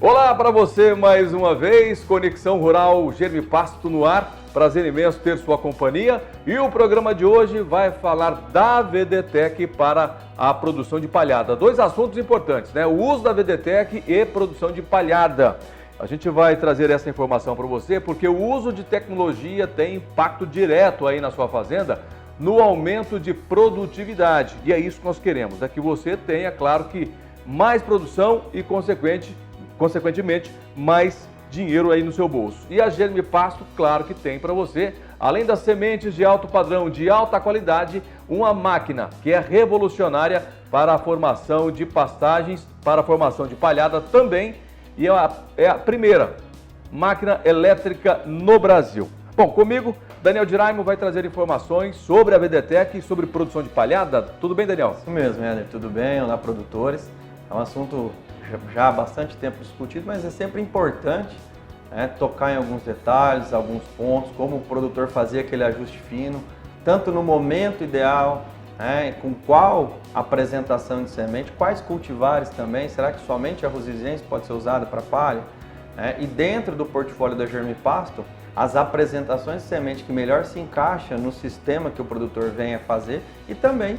Olá para você mais uma vez, Conexão Rural Germipasto no ar, prazer imenso ter sua companhia e o programa de hoje vai falar da VDTEC para a produção de palhada. Dois assuntos importantes, né? O uso da VDTEC e produção de palhada. A gente vai trazer essa informação para você porque o uso de tecnologia tem impacto direto aí na sua fazenda no aumento de produtividade e é isso que nós queremos, é que você tenha, claro que, mais produção e consequentemente, mais dinheiro aí no seu bolso. E a Germipasto, claro que tem para você, além das sementes de alto padrão, de alta qualidade, uma máquina que é revolucionária para a formação de pastagens, para a formação de palhada também, e é a primeira máquina elétrica no Brasil. Bom, comigo, Daniel Diraimo vai trazer informações sobre a VDTEC e sobre produção de palhada. Tudo bem, Daniel? Isso mesmo, Éder. Tudo bem? Olá, produtores. É um assunto já há bastante tempo discutido, mas é sempre importante tocar em alguns detalhes, alguns pontos, como o produtor fazer aquele ajuste fino, tanto no momento ideal, com qual apresentação de semente, quais cultivares também, será que somente a rosizense pode ser usada para palha? E dentro do portfólio da Germipasto, as apresentações de semente que melhor se encaixa no sistema que o produtor venha fazer e também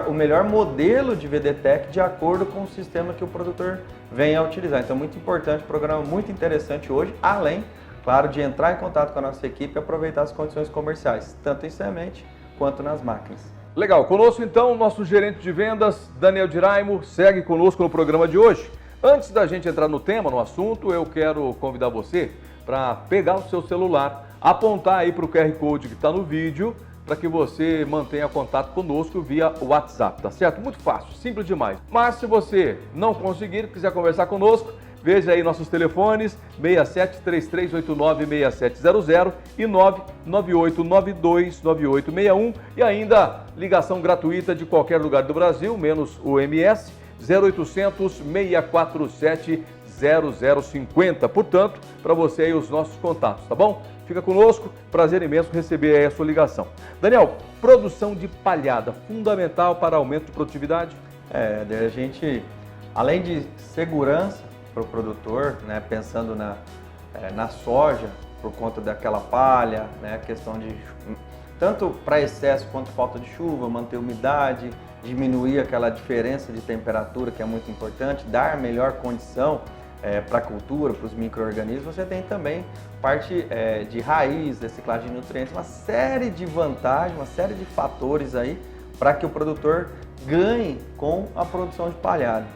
o melhor modelo de VDTEC de acordo com o sistema que o produtor venha a utilizar. Então, muito importante, programa muito interessante hoje, além, claro, de entrar em contato com a nossa equipe e aproveitar as condições comerciais, tanto em semente quanto nas máquinas. Legal, conosco então o nosso gerente de vendas, Daniel Diraimo, segue conosco no programa de hoje. Antes da gente entrar no tema, no assunto, eu quero convidar você para pegar o seu celular, apontar aí para o QR Code que está no vídeo, para que você mantenha contato conosco via WhatsApp, tá certo? Muito fácil, simples demais. Mas se você não conseguir, quiser conversar conosco, veja aí nossos telefones 6733896700 e 998929861 e ainda ligação gratuita de qualquer lugar do Brasil, menos o MS 0800 647 0050. Portanto, para você aí os nossos contatos, tá bom? Fica conosco, prazer imenso receber aí a sua ligação. Daniel, produção de palhada, fundamental para aumento de produtividade? A gente, além de segurança para o produtor, pensando na soja, por conta daquela palha, a questão de tanto para excesso quanto falta de chuva, manter umidade, diminuir aquela diferença de temperatura que é muito importante, dar melhor condição para a cultura, para os micro-organismos, você tem também parte de raiz, reciclagem de nutrientes, uma série de vantagens, uma série de fatores aí para que o produtor ganhe com a produção de palhada.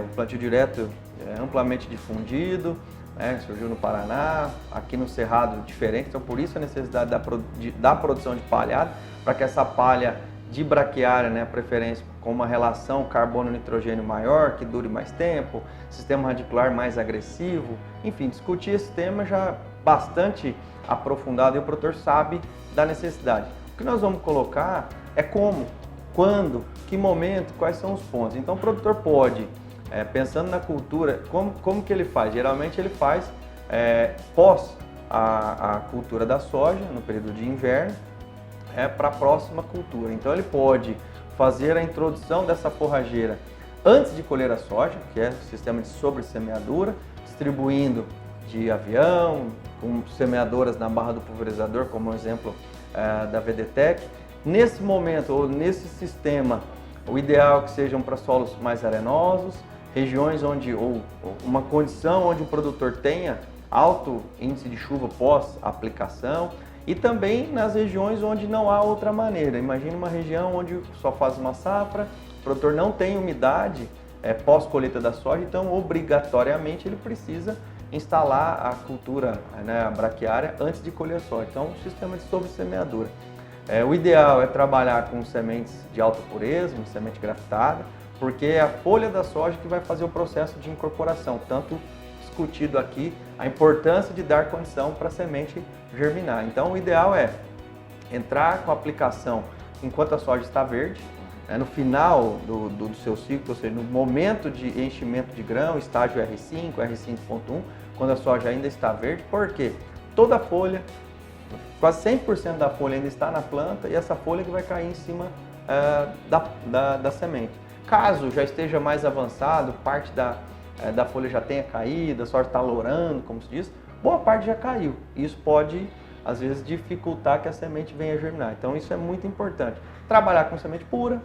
O plantio direto é amplamente difundido, surgiu no Paraná, aqui no Cerrado diferente, então por isso a necessidade da produção de palhada, para que essa palha de braquiária, preferência com uma relação carbono-nitrogênio maior, que dure mais tempo, sistema radicular mais agressivo, enfim, discutir esse tema já bastante aprofundado e o produtor sabe da necessidade. O que nós vamos colocar é como, quando, que momento, quais são os pontos. Então o produtor pode, pensando na cultura, como que ele faz? Geralmente ele faz pós a cultura da soja, no período de inverno, para a próxima cultura. Então ele pode fazer a introdução dessa forrageira antes de colher a soja, que é o sistema de sobressemeadura, distribuindo de avião, com semeadoras na barra do pulverizador, como exemplo da VDTEC. Nesse momento, ou nesse sistema, o ideal é que sejam para solos mais arenosos, regiões onde, ou uma condição onde o produtor tenha alto índice de chuva pós-aplicação, e também nas regiões onde não há outra maneira. Imagine uma região onde só faz uma safra, o produtor não tem umidade pós-colheita da soja, então obrigatoriamente ele precisa instalar a cultura, a braquiária, antes de colher a soja. Então, um sistema de sobressemeadura. O ideal é trabalhar com sementes de alta pureza, uma semente graftada, porque é a folha da soja que vai fazer o processo de incorporação, tanto discutido aqui a importância de dar condição para a semente germinar. Então, o ideal é entrar com a aplicação enquanto a soja está verde, no final do seu ciclo, ou seja, no momento de enchimento de grão, estágio R5, R5.1, quando a soja ainda está verde, porque toda a folha, quase 100% da folha ainda está na planta e essa folha que vai cair em cima da semente. Caso já esteja mais avançado, parte da folha já tenha caído, a soja está lourando, como se diz, boa parte já caiu. Isso pode, às vezes, dificultar que a semente venha a germinar. Então, isso é muito importante. Trabalhar com semente pura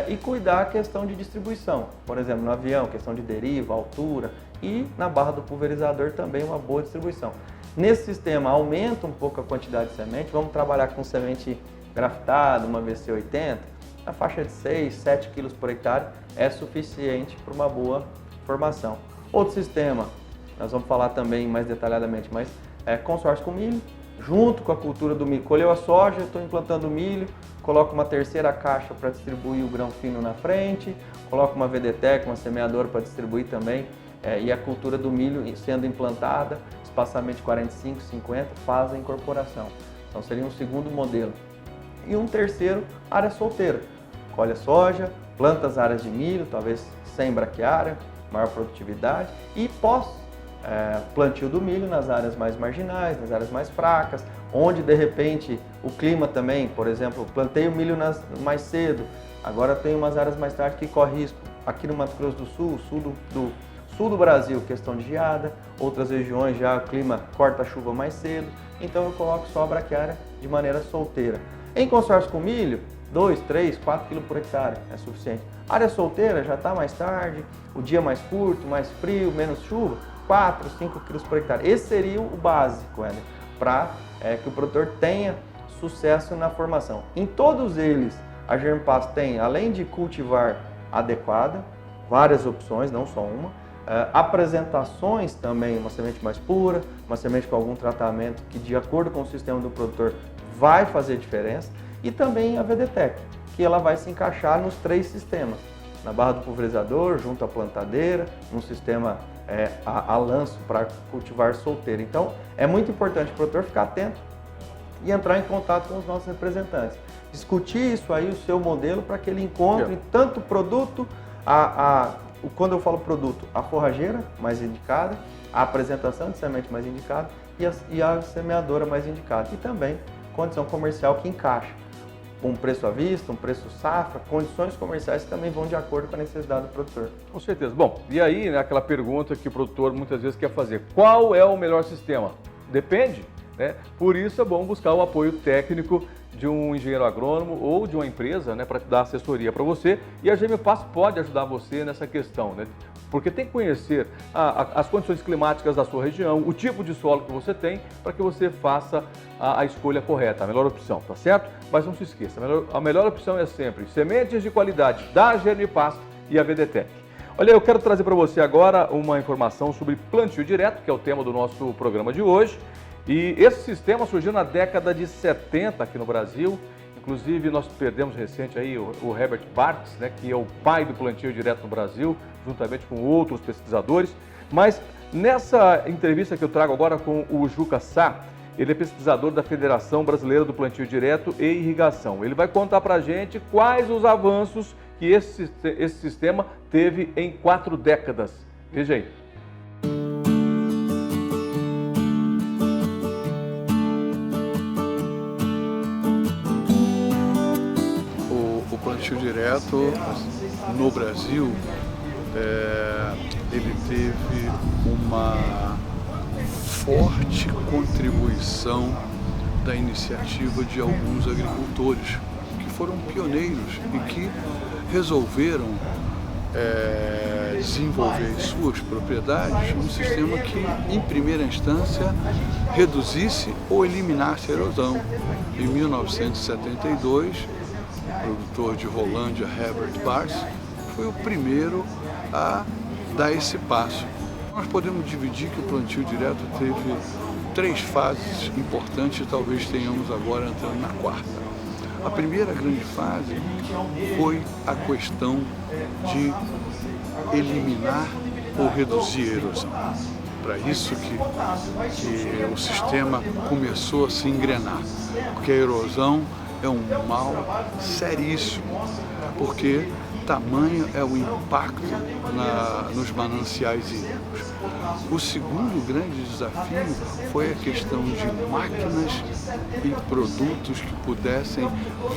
e cuidar a questão de distribuição. Por exemplo, no avião, questão de deriva, altura, e na barra do pulverizador também uma boa distribuição. Nesse sistema, aumenta um pouco a quantidade de semente. Vamos trabalhar com semente graftada, uma VC80, na faixa de 6, 7 quilos por hectare é suficiente para uma boa formação. Outro sistema, nós vamos falar também mais detalhadamente, mas consórcio com milho, junto com a cultura do milho. Colheu a soja, estou implantando milho, coloco uma terceira caixa para distribuir o grão fino na frente, coloco uma VDTEC, uma semeadora para distribuir também, e a cultura do milho sendo implantada, espaçamento de 45, 50, faz a incorporação. Então seria um segundo modelo. E um terceiro, área solteira. Colhe a soja, planta as áreas de milho, talvez sem braquiária, maior produtividade, e pós plantio do milho nas áreas mais marginais, nas áreas mais fracas, onde de repente o clima também, por exemplo, plantei o milho mais cedo, agora tem umas áreas mais tarde que corre risco. Aqui no Mato Grosso do Sul, sul do Brasil, questão de geada, outras regiões já o clima corta a chuva mais cedo, então eu coloco só a braquiária de maneira solteira. Em consórcio com milho, 2, 3, 4 kg por hectare é suficiente. Área solteira já está mais tarde, o dia mais curto, mais frio, menos chuva, 4, 5 kg por hectare. Esse seria o básico, para que o produtor tenha sucesso na formação. Em todos eles, a Germpass tem, além de cultivar adequada, várias opções, não só uma, apresentações também, uma semente mais pura, uma semente com algum tratamento que, de acordo com o sistema do produtor, vai fazer diferença, e também a VDTEC, que ela vai se encaixar nos 3 sistemas, na barra do pulverizador, junto à plantadeira, num sistema a lanço para cultivar solteiro. Então, é muito importante o produtor ficar atento e entrar em contato com os nossos representantes. Discutir isso aí, o seu modelo, para que ele encontre tanto produto, quando eu falo produto, a forrageira mais indicada, a apresentação de semente mais indicada e a semeadora mais indicada. E também condição comercial que encaixa. Um preço à vista, um preço safra, condições comerciais que também vão de acordo com a necessidade do produtor. Com certeza. Bom, e aí, né, aquela pergunta que o produtor muitas vezes quer fazer: qual é o melhor sistema? Depende, né? Por isso é bom buscar o apoio técnico de um engenheiro agrônomo ou de uma empresa, né, para dar assessoria para você. E a Germpass pode ajudar você nessa questão, né? Porque tem que conhecer as condições climáticas da sua região, o tipo de solo que você tem, para que você faça a escolha correta, a melhor opção, tá certo? Mas não se esqueça, a melhor opção é sempre sementes de qualidade da Germpass e a VDTEC. Olha, eu quero trazer para você agora uma informação sobre plantio direto, que é o tema do nosso programa de hoje. E esse sistema surgiu na década de 70 aqui no Brasil. Inclusive, nós perdemos recente aí o Herbert Bartz, né, que é o pai do plantio direto no Brasil, juntamente com outros pesquisadores. Mas nessa entrevista que eu trago agora com o Juca Sá, ele é pesquisador da Federação Brasileira do Plantio Direto e Irrigação. Ele vai contar para a gente quais os avanços que esse sistema teve em 4 décadas. Veja aí. O plantio direto no Brasil, ele teve uma forte contribuição da iniciativa de alguns agricultores que foram pioneiros e que resolveram desenvolver em suas propriedades um sistema que, em primeira instância, reduzisse ou eliminasse a erosão. Em 1972, o produtor de Rolândia, Herbert Bartz, foi o primeiro a dar esse passo. Nós podemos dividir que o plantio direto teve 3 fases importantes e talvez tenhamos agora entrando na 4ª. A primeira grande fase foi a questão de eliminar ou reduzir a erosão. Para isso que o sistema começou a se engrenar, porque a erosão é um mal seríssimo, porque tamanho é o impacto nos mananciais hídricos. O segundo grande desafio foi a questão de máquinas e produtos que pudessem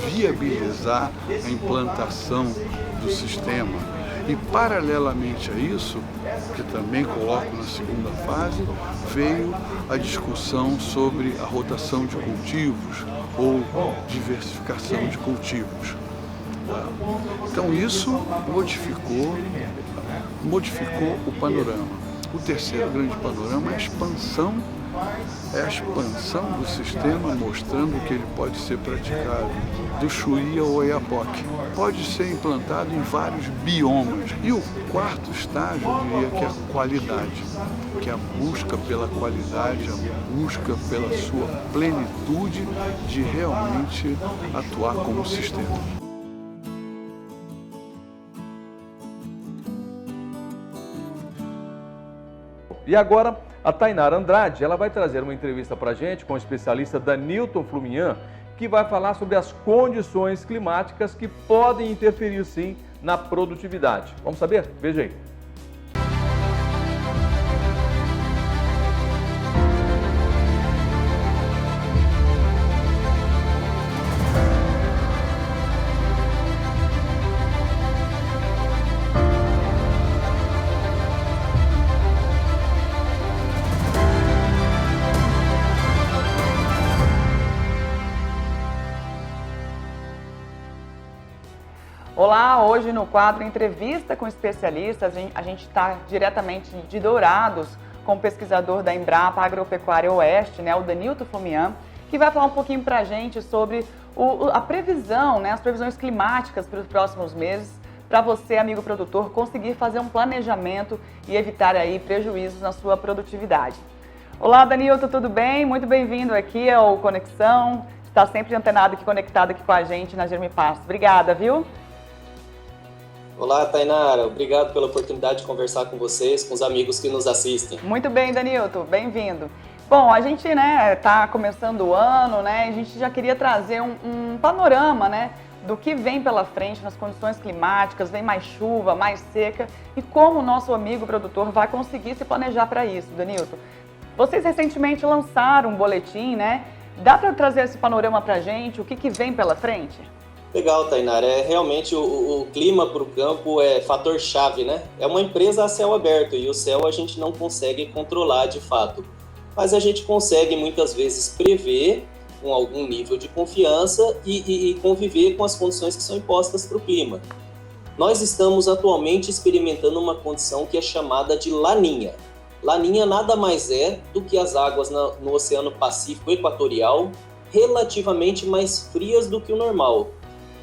viabilizar a implantação do sistema. E paralelamente a isso, que também coloco na segunda fase, veio a discussão sobre a rotação de cultivos ou diversificação de cultivos. Então isso modificou o panorama. O terceiro grande panorama é a expansão do sistema, mostrando que ele pode ser praticado do Chuí ao Oiapoque. Pode ser implantado em vários biomas. E o quarto estágio, eu diria que é a qualidade, que é a busca pela qualidade, a busca pela sua plenitude de realmente atuar como sistema. E agora, a Tainara Andrade, ela vai trazer uma entrevista para a gente com o especialista Danilton Fluminhan, que vai falar sobre as condições climáticas que podem interferir, sim, na produtividade. Vamos saber? Veja aí. Olá, hoje no quadro Entrevista com Especialistas, a gente está diretamente de Dourados com o pesquisador da Embrapa Agropecuária Oeste, o Danilton Fluminhan, que vai falar um pouquinho para a gente sobre a previsão, as previsões climáticas para os próximos meses, para você, amigo produtor, conseguir fazer um planejamento e evitar aí prejuízos na sua produtividade. Olá, Danilton, tudo bem? Muito bem-vindo aqui ao Conexão, está sempre antenado e conectado aqui com a gente na Germipasto. Obrigada, viu? Olá, Tainara. Obrigado pela oportunidade de conversar com vocês, com os amigos que nos assistem. Muito bem, Danilton. Bem-vindo. Bom, a gente tá começando o ano, a gente já queria trazer um panorama, do que vem pela frente nas condições climáticas, vem mais chuva, mais seca, e como o nosso amigo produtor vai conseguir se planejar para isso, Danilton. Vocês recentemente lançaram um boletim, Dá para trazer esse panorama para a gente, o que vem pela frente? Legal, Tainara. Realmente o clima para o campo é fator-chave, É uma empresa a céu aberto e o céu a gente não consegue controlar de fato. Mas a gente consegue muitas vezes prever com algum nível de confiança e conviver com as condições que são impostas para o clima. Nós estamos atualmente experimentando uma condição que é chamada de laninha. Laninha nada mais é do que as águas no Oceano Pacífico Equatorial relativamente mais frias do que o normal.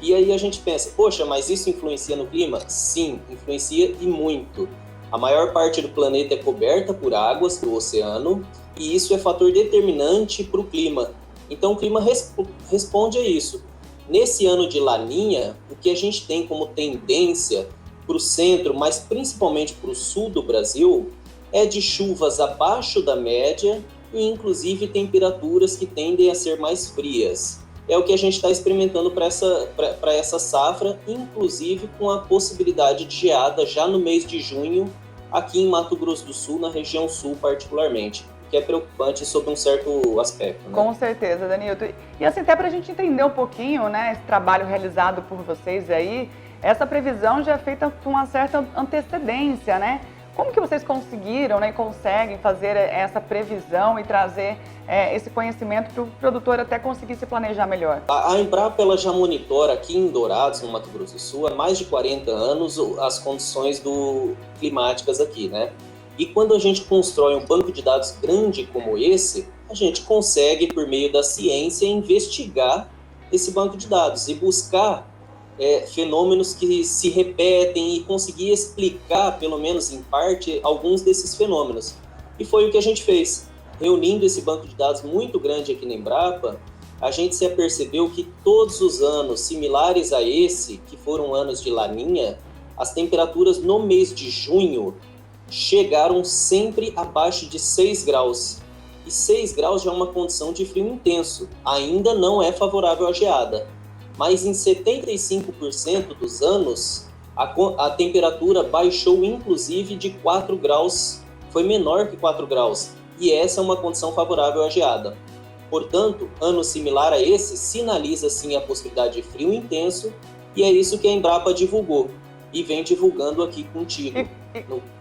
E aí a gente pensa, poxa, mas isso influencia no clima? Sim, influencia e muito. A maior parte do planeta é coberta por águas do oceano e isso é fator determinante para o clima. Então o clima responde a isso. Nesse ano de laninha, o que a gente tem como tendência para o centro, mas principalmente para o sul do Brasil, é de chuvas abaixo da média e inclusive temperaturas que tendem a ser mais frias. É o que a gente está experimentando para essa safra, inclusive com a possibilidade de geada já no mês de junho, aqui em Mato Grosso do Sul, na região sul particularmente, que é preocupante sob um certo aspecto. Com certeza, Danilton. E assim, até para a gente entender um pouquinho, esse trabalho realizado por vocês aí, essa previsão já é feita com uma certa antecedência, Como que vocês conseguiram e conseguem fazer essa previsão e trazer esse conhecimento para o produtor até conseguir se planejar melhor? A Embrapa ela já monitora aqui em Dourados, no Mato Grosso do Sul, há mais de 40 anos as condições climáticas aqui, E quando a gente constrói um banco de dados grande como esse, a gente consegue, por meio da ciência, investigar esse banco de dados e buscar fenômenos que se repetem e conseguir explicar, pelo menos em parte, alguns desses fenômenos. E foi o que a gente fez. Reunindo esse banco de dados muito grande aqui na Embrapa, a gente se apercebeu que todos os anos similares a esse, que foram anos de laninha, as temperaturas no mês de junho chegaram sempre abaixo de 6 graus. E 6 graus já é uma condição de frio intenso. Ainda não é favorável à geada. Mas em 75% dos anos, a temperatura baixou inclusive de 4 graus, foi menor que 4 graus, e essa é uma condição favorável à geada. Portanto, ano similar a esse sinaliza sim a possibilidade de frio intenso, e é isso que a Embrapa divulgou. e vem divulgando aqui contigo,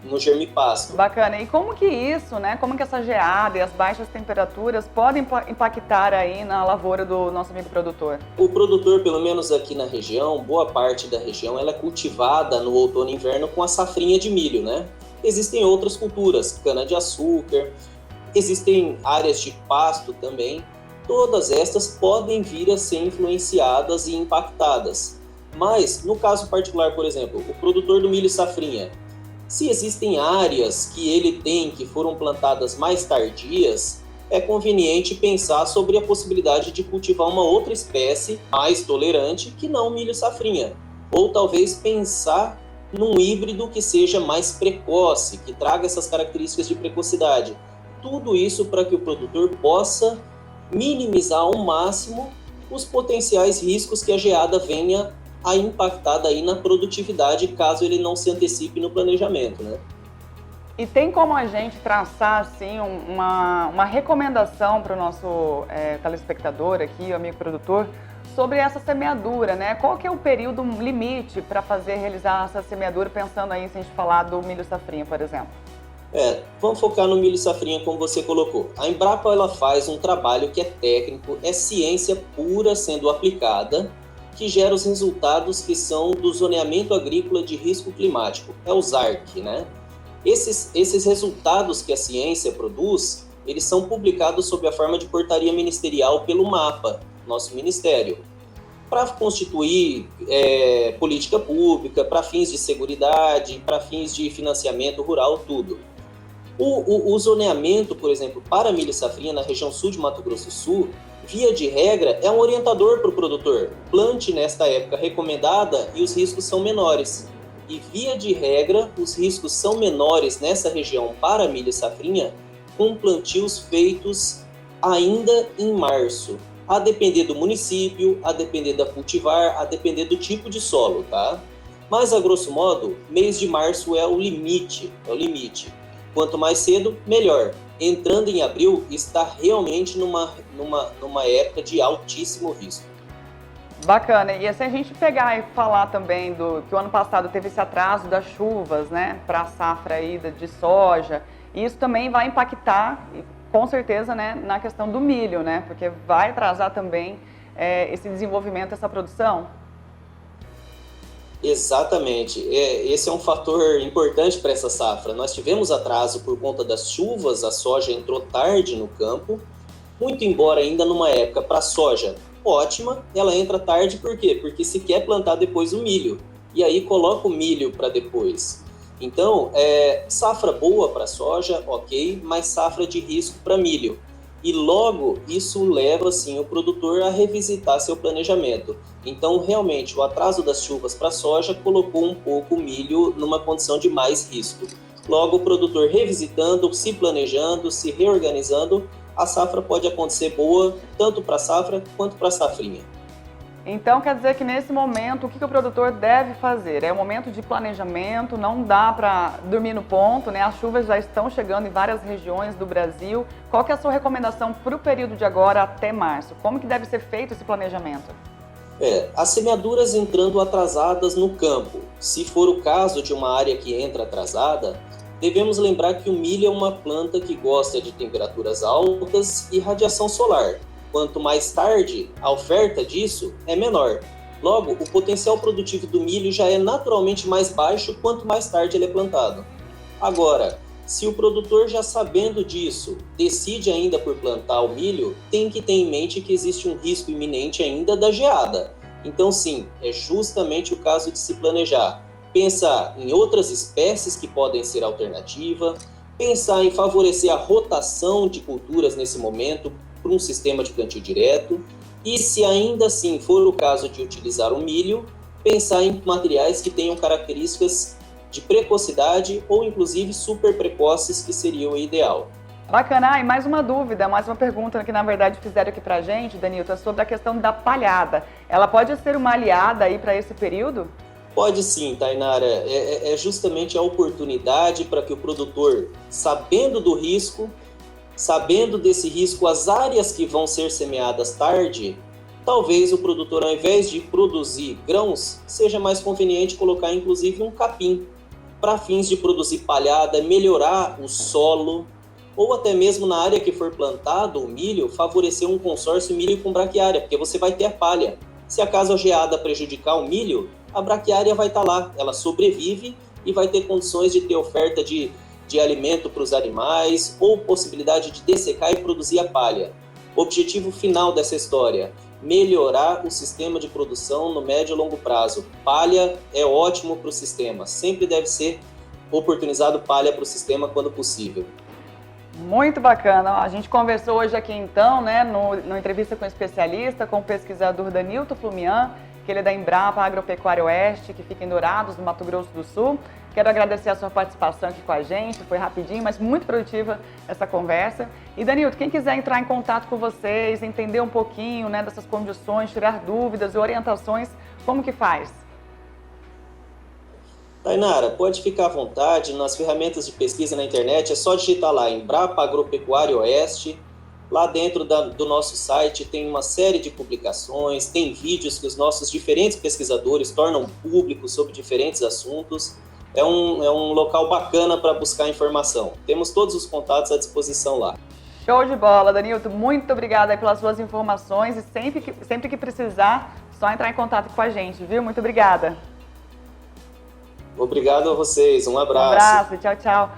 no Germipasto. Bacana. E como que isso, né? Como que essa geada e as baixas temperaturas podem impactar aí na lavoura do nosso amigo produtor? O produtor, pelo menos aqui na região, boa parte da região, ela é cultivada no outono e inverno com a safrinha de milho, né? Existem outras culturas, cana-de-açúcar, existem áreas de pasto também. Todas estas podem vir a ser influenciadas e impactadas. Mas, no caso particular, por exemplo, o produtor do milho safrinha, se existem áreas que ele tem que foram plantadas mais tardias, é conveniente pensar sobre a possibilidade de cultivar uma outra espécie mais tolerante que não o milho safrinha. Ou talvez pensar num híbrido que seja mais precoce, que traga essas características de precocidade. Tudo isso para que o produtor possa minimizar ao máximo os potenciais riscos que a geada venha a impactar daí na produtividade, caso ele não se antecipe no planejamento, né? E tem como a gente traçar, assim, uma recomendação para o nosso telespectador aqui, o amigo produtor, sobre essa semeadura, né? Qual que é o período limite para realizar essa semeadura, pensando aí, se a gente falar do milho safrinha, por exemplo? Vamos focar no milho safrinha, como você colocou. A Embrapa, ela faz um trabalho que é técnico, é ciência pura sendo aplicada, que gera os resultados que são do Zoneamento Agrícola de Risco Climático, é o ZARC, né? Esses resultados que a ciência produz, eles são publicados sob a forma de portaria ministerial pelo MAPA, nosso ministério, para constituir política pública, para fins de seguridade, para fins de financiamento rural, tudo. O zoneamento, por exemplo, para milho safrinha na região sul de Mato Grosso do Sul, via de regra, é um orientador para o produtor. Plante nesta época recomendada e os riscos são menores. E via de regra, os riscos são menores nessa região para milho safrinha com plantios feitos ainda em março. A depender do município, a depender da cultivar, a depender do tipo de solo, tá? Mas, a grosso modo, mês de março é o limite. Quanto mais cedo, melhor. Entrando em abril, está realmente numa época de altíssimo risco. Bacana. E se a gente pegar e falar também que o ano passado teve esse atraso das chuvas, né, para a safra aí de soja, isso também vai impactar, com certeza, né, na questão do milho, né, porque vai atrasar também esse desenvolvimento, essa produção? Exatamente. Esse é um fator importante para essa safra. Nós tivemos atraso por conta das chuvas, a soja entrou tarde no campo, muito embora ainda numa época para soja ótima, ela entra tarde por quê? Porque se quer plantar depois o milho, e aí coloca o milho para depois. Então, safra boa para soja, ok, mas safra de risco para milho. E logo isso leva assim, o produtor a revisitar seu planejamento. Então, realmente, o atraso das chuvas para soja colocou um pouco o milho numa condição de mais risco. Logo, o produtor revisitando, se planejando, se reorganizando, a safra pode acontecer boa, tanto para a safra quanto para a safrinha. Então, quer dizer que nesse momento, o que o produtor deve fazer? É um momento de planejamento, não dá para dormir no ponto, né? As chuvas já estão chegando em várias regiões do Brasil. Qual que é a sua recomendação para o período de agora até março? Como que deve ser feito esse planejamento? As semeaduras entrando atrasadas no campo. Se for o caso de uma área que entra atrasada, devemos lembrar que o milho é uma planta que gosta de temperaturas altas e radiação solar. Quanto mais tarde, a oferta disso é menor. Logo, o potencial produtivo do milho já é naturalmente mais baixo quanto mais tarde ele é plantado. Agora, se o produtor já sabendo disso, decide ainda por plantar o milho, tem que ter em mente que existe um risco iminente ainda da geada. Então sim, é justamente o caso de se planejar. Pensar em outras espécies que podem ser alternativa, pensar em favorecer a rotação de culturas nesse momento, por um sistema de plantio direto, e se ainda assim for o caso de utilizar o milho, pensar em materiais que tenham características de precocidade ou inclusive super precoces, que seria o ideal. Bacana. E mais uma dúvida, mais uma pergunta que na verdade fizeram aqui pra gente, Danilton, sobre a questão da palhada. Ela pode ser uma aliada aí para esse período? Pode sim, Tainara. É justamente a oportunidade para que o produtor, sabendo do risco, sabendo desse risco, as áreas que vão ser semeadas tarde, talvez o produtor, ao invés de produzir grãos, seja mais conveniente colocar inclusive um capim, para fins de produzir palhada, melhorar o solo, ou até mesmo na área que for plantado o milho, favorecer um consórcio milho com braquiária, porque você vai ter a palha. Se acaso a geada prejudicar o milho, a braquiária vai estar lá, ela sobrevive e vai ter condições de ter oferta de alimento para os animais, ou possibilidade de dessecar e produzir a palha. O objetivo final dessa história: melhorar o sistema de produção no médio e longo prazo. Palha é ótimo para o sistema, sempre deve ser oportunizado palha para o sistema quando possível. Muito bacana. A gente conversou hoje aqui então, né, no entrevista com o especialista, com o pesquisador Danilton Flumian, que ele é da Embrapa Agropecuária Oeste, que fica em Dourados, no Mato Grosso do Sul. Quero agradecer a sua participação aqui com a gente, foi rapidinho, mas muito produtiva essa conversa. E Danilton, quem quiser entrar em contato com vocês, entender um pouquinho, né, dessas condições, tirar dúvidas e orientações, como que faz? Tainara, pode ficar à vontade, nas ferramentas de pesquisa na internet, é só digitar lá Embrapa Agropecuária Oeste. Lá dentro do nosso site tem uma série de publicações, tem vídeos que os nossos diferentes pesquisadores tornam públicos sobre diferentes assuntos. É um local bacana para buscar informação. Temos todos os contatos à disposição lá. Show de bola, Danilton. Muito obrigada aí pelas suas informações e sempre que precisar, só entrar em contato com a gente, viu? Muito obrigada. Obrigado a vocês, um abraço. Um abraço, tchau, tchau.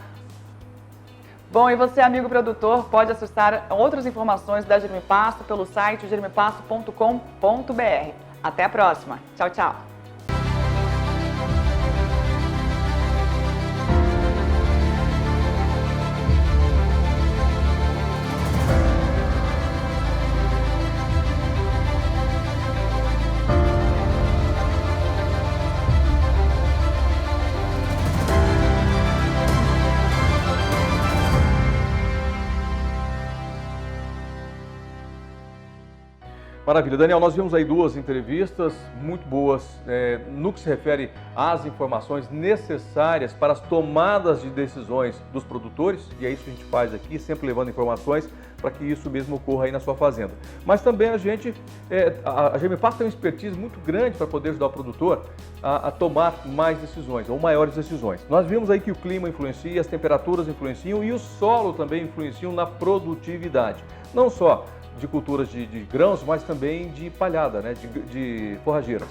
Bom, e você, amigo produtor, pode acessar outras informações da Germipasto pelo site germipasto.com.br. Até a próxima. Tchau, tchau. Maravilha. Daniel, nós vimos aí duas entrevistas muito boas no que se refere às informações necessárias para as tomadas de decisões dos produtores, e é isso que a gente faz aqui, sempre levando informações para que isso mesmo ocorra aí na sua fazenda. Mas também a Germipasto tem uma expertise muito grande para poder ajudar o produtor a tomar mais decisões, ou maiores decisões. Nós vimos aí que o clima influencia, as temperaturas influenciam e o solo também influenciam na produtividade. Não só de culturas de grãos, mas também de palhada, né? de forrageiras.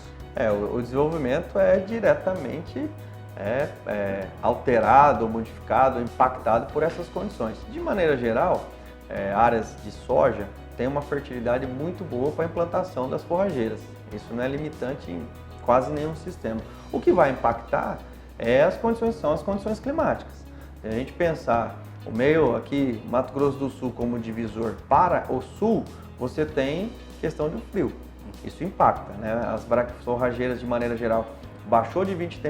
O desenvolvimento é diretamente alterado, modificado, impactado por essas condições. De maneira geral, áreas de soja têm uma fertilidade muito boa para a implantação das forrageiras. Isso não é limitante em quase nenhum sistema. O que vai impactar são as condições climáticas. Se a gente pensar o meio aqui, Mato Grosso do Sul, como divisor para o sul, você tem questão do frio. Isso impacta, né? As forrageiras, de maneira geral, baixou de 20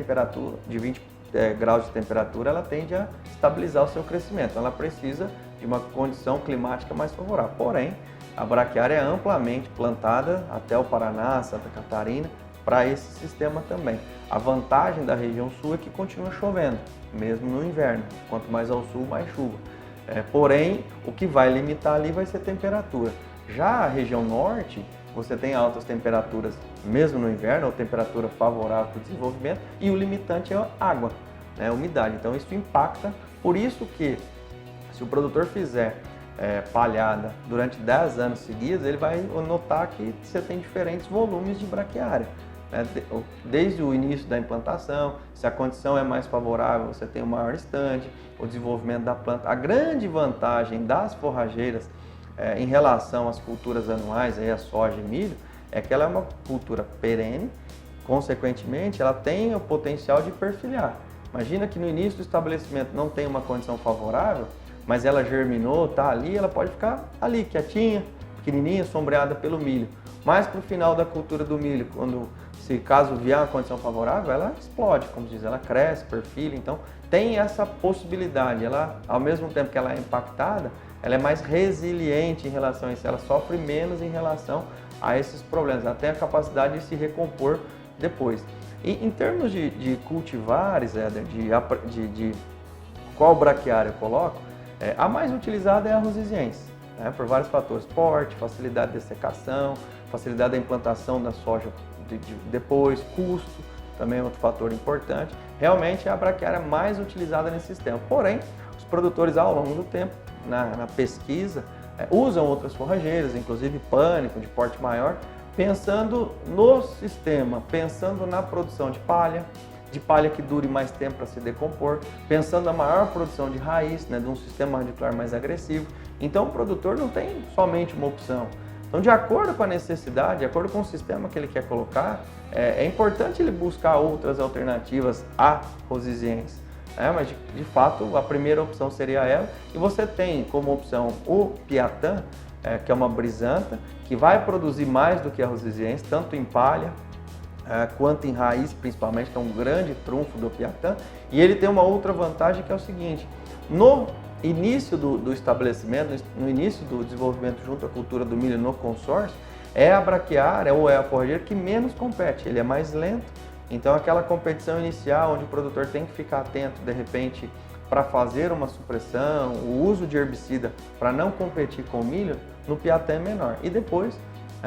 graus de temperatura, ela tende a estabilizar o seu crescimento. Ela precisa de uma condição climática mais favorável. Porém, a braquiária é amplamente plantada até o Paraná, Santa Catarina, para esse sistema também. A vantagem da região sul é que continua chovendo, mesmo no inverno. Quanto mais ao sul, mais chuva. Porém, o que vai limitar ali vai ser temperatura. Já a região norte, você tem altas temperaturas, mesmo no inverno, ou temperatura favorável para o desenvolvimento, e o limitante é a água, né, a umidade. Então, isso impacta. Por isso que, se o produtor fizer palhada durante 10 anos seguidos, ele vai notar que você tem diferentes volumes de braquiária. Desde o início da implantação, se a condição é mais favorável, você tem um maior estande, o desenvolvimento da planta. A grande vantagem das forrageiras em relação às culturas anuais, a soja e milho, é que ela é uma cultura perene, consequentemente ela tem o potencial de perfilhar. Imagina que no início do estabelecimento não tem uma condição favorável, mas ela germinou, está ali, ela pode ficar ali, quietinha, pequenininha, sombreada pelo milho. Mas para o final da cultura do milho, caso vier uma condição favorável, ela explode, como diz, ela cresce, perfila. Então, tem essa possibilidade. Ela, ao mesmo tempo que ela é impactada, ela é mais resiliente em relação a isso. Ela sofre menos em relação a esses problemas. Ela tem a capacidade de se recompor depois. E em termos de cultivares, de qual braquiária eu coloco, a mais utilizada é a rosiziense, né, por vários fatores: porte, facilidade de dessecação, facilidade da implantação da soja depois, custo, também é outro fator importante. Realmente é a braquiária mais utilizada nesse sistema. Porém, os produtores ao longo do tempo, na pesquisa, usam outras forrageiras, inclusive pânico de porte maior, pensando no sistema, pensando na produção de palha que dure mais tempo para se decompor, pensando na maior produção de raiz, né, de um sistema radicular mais agressivo. Então o produtor não tem somente uma opção. Então, de acordo com a necessidade, de acordo com o sistema que ele quer colocar, é importante ele buscar outras alternativas a rosiziense. Mas de fato a primeira opção seria ela, e você tem como opção o Piatã, que é uma brisanta, que vai produzir mais do que a rosiziense, tanto em palha quanto em raiz principalmente, que é um grande trunfo do Piatã. E ele tem uma outra vantagem, que é o seguinte: no início do estabelecimento, no início do desenvolvimento junto à cultura do milho no consórcio, é a braquiária ou é a forrageira que menos compete, ele é mais lento. Então aquela competição inicial onde o produtor tem que ficar atento de repente para fazer uma supressão, o uso de herbicida para não competir com o milho, no Piatã é menor. E depois,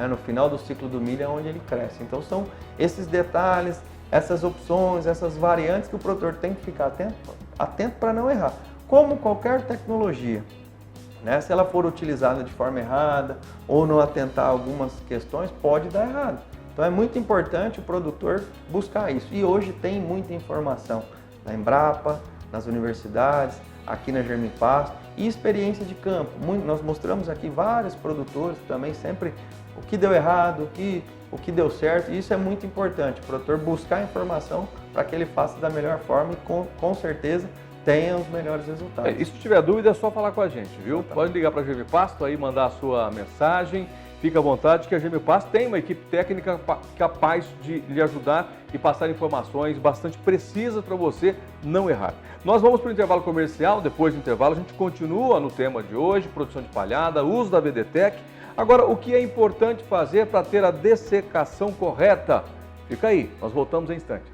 no final do ciclo do milho é onde ele cresce. Então são esses detalhes, essas opções, essas variantes que o produtor tem que ficar atento para não errar. Como qualquer tecnologia, né? Se ela for utilizada de forma errada ou não atentar a algumas questões, pode dar errado. Então é muito importante o produtor buscar isso. E hoje tem muita informação na Embrapa, nas universidades, aqui na Germipasto e experiência de campo. Nós mostramos aqui vários produtores também, sempre o que deu errado, o que deu certo. E isso é muito importante, o produtor buscar informação para que ele faça da melhor forma e com certeza tenha os melhores resultados. E se tiver dúvida é só falar com a gente, viu? Exatamente. Pode ligar para a Germipasto aí, mandar a sua mensagem. Fica à vontade que a Germipasto tem uma equipe técnica capaz de lhe ajudar e passar informações bastante precisas para você não errar. Nós vamos para o intervalo comercial, depois do intervalo a gente continua no tema de hoje, produção de palhada, uso da VDTEC. Agora, o que é importante fazer para ter a dessecação correta? Fica aí, nós voltamos em instantes.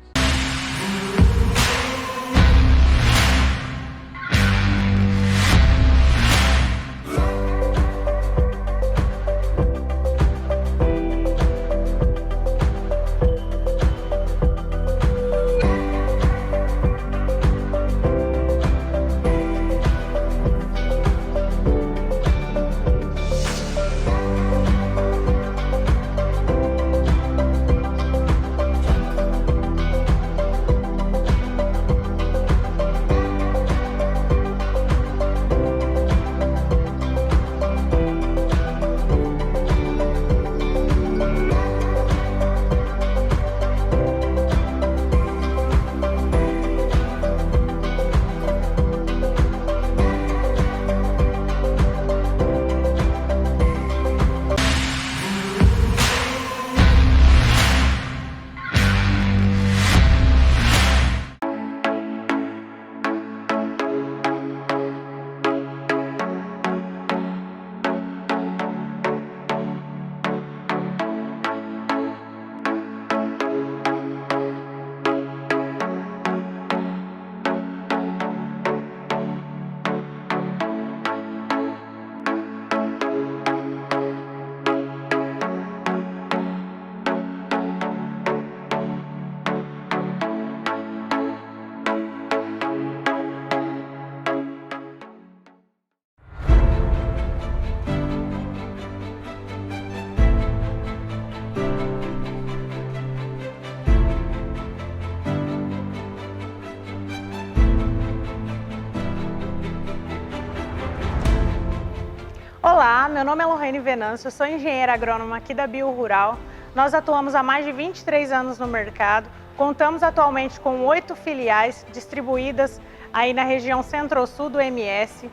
Olá, meu nome é Lorraine Venâncio, sou engenheira agrônoma aqui da Bio Rural. Nós atuamos há mais de 23 anos no mercado, contamos atualmente com 8 filiais distribuídas aí na região centro-sul do MS.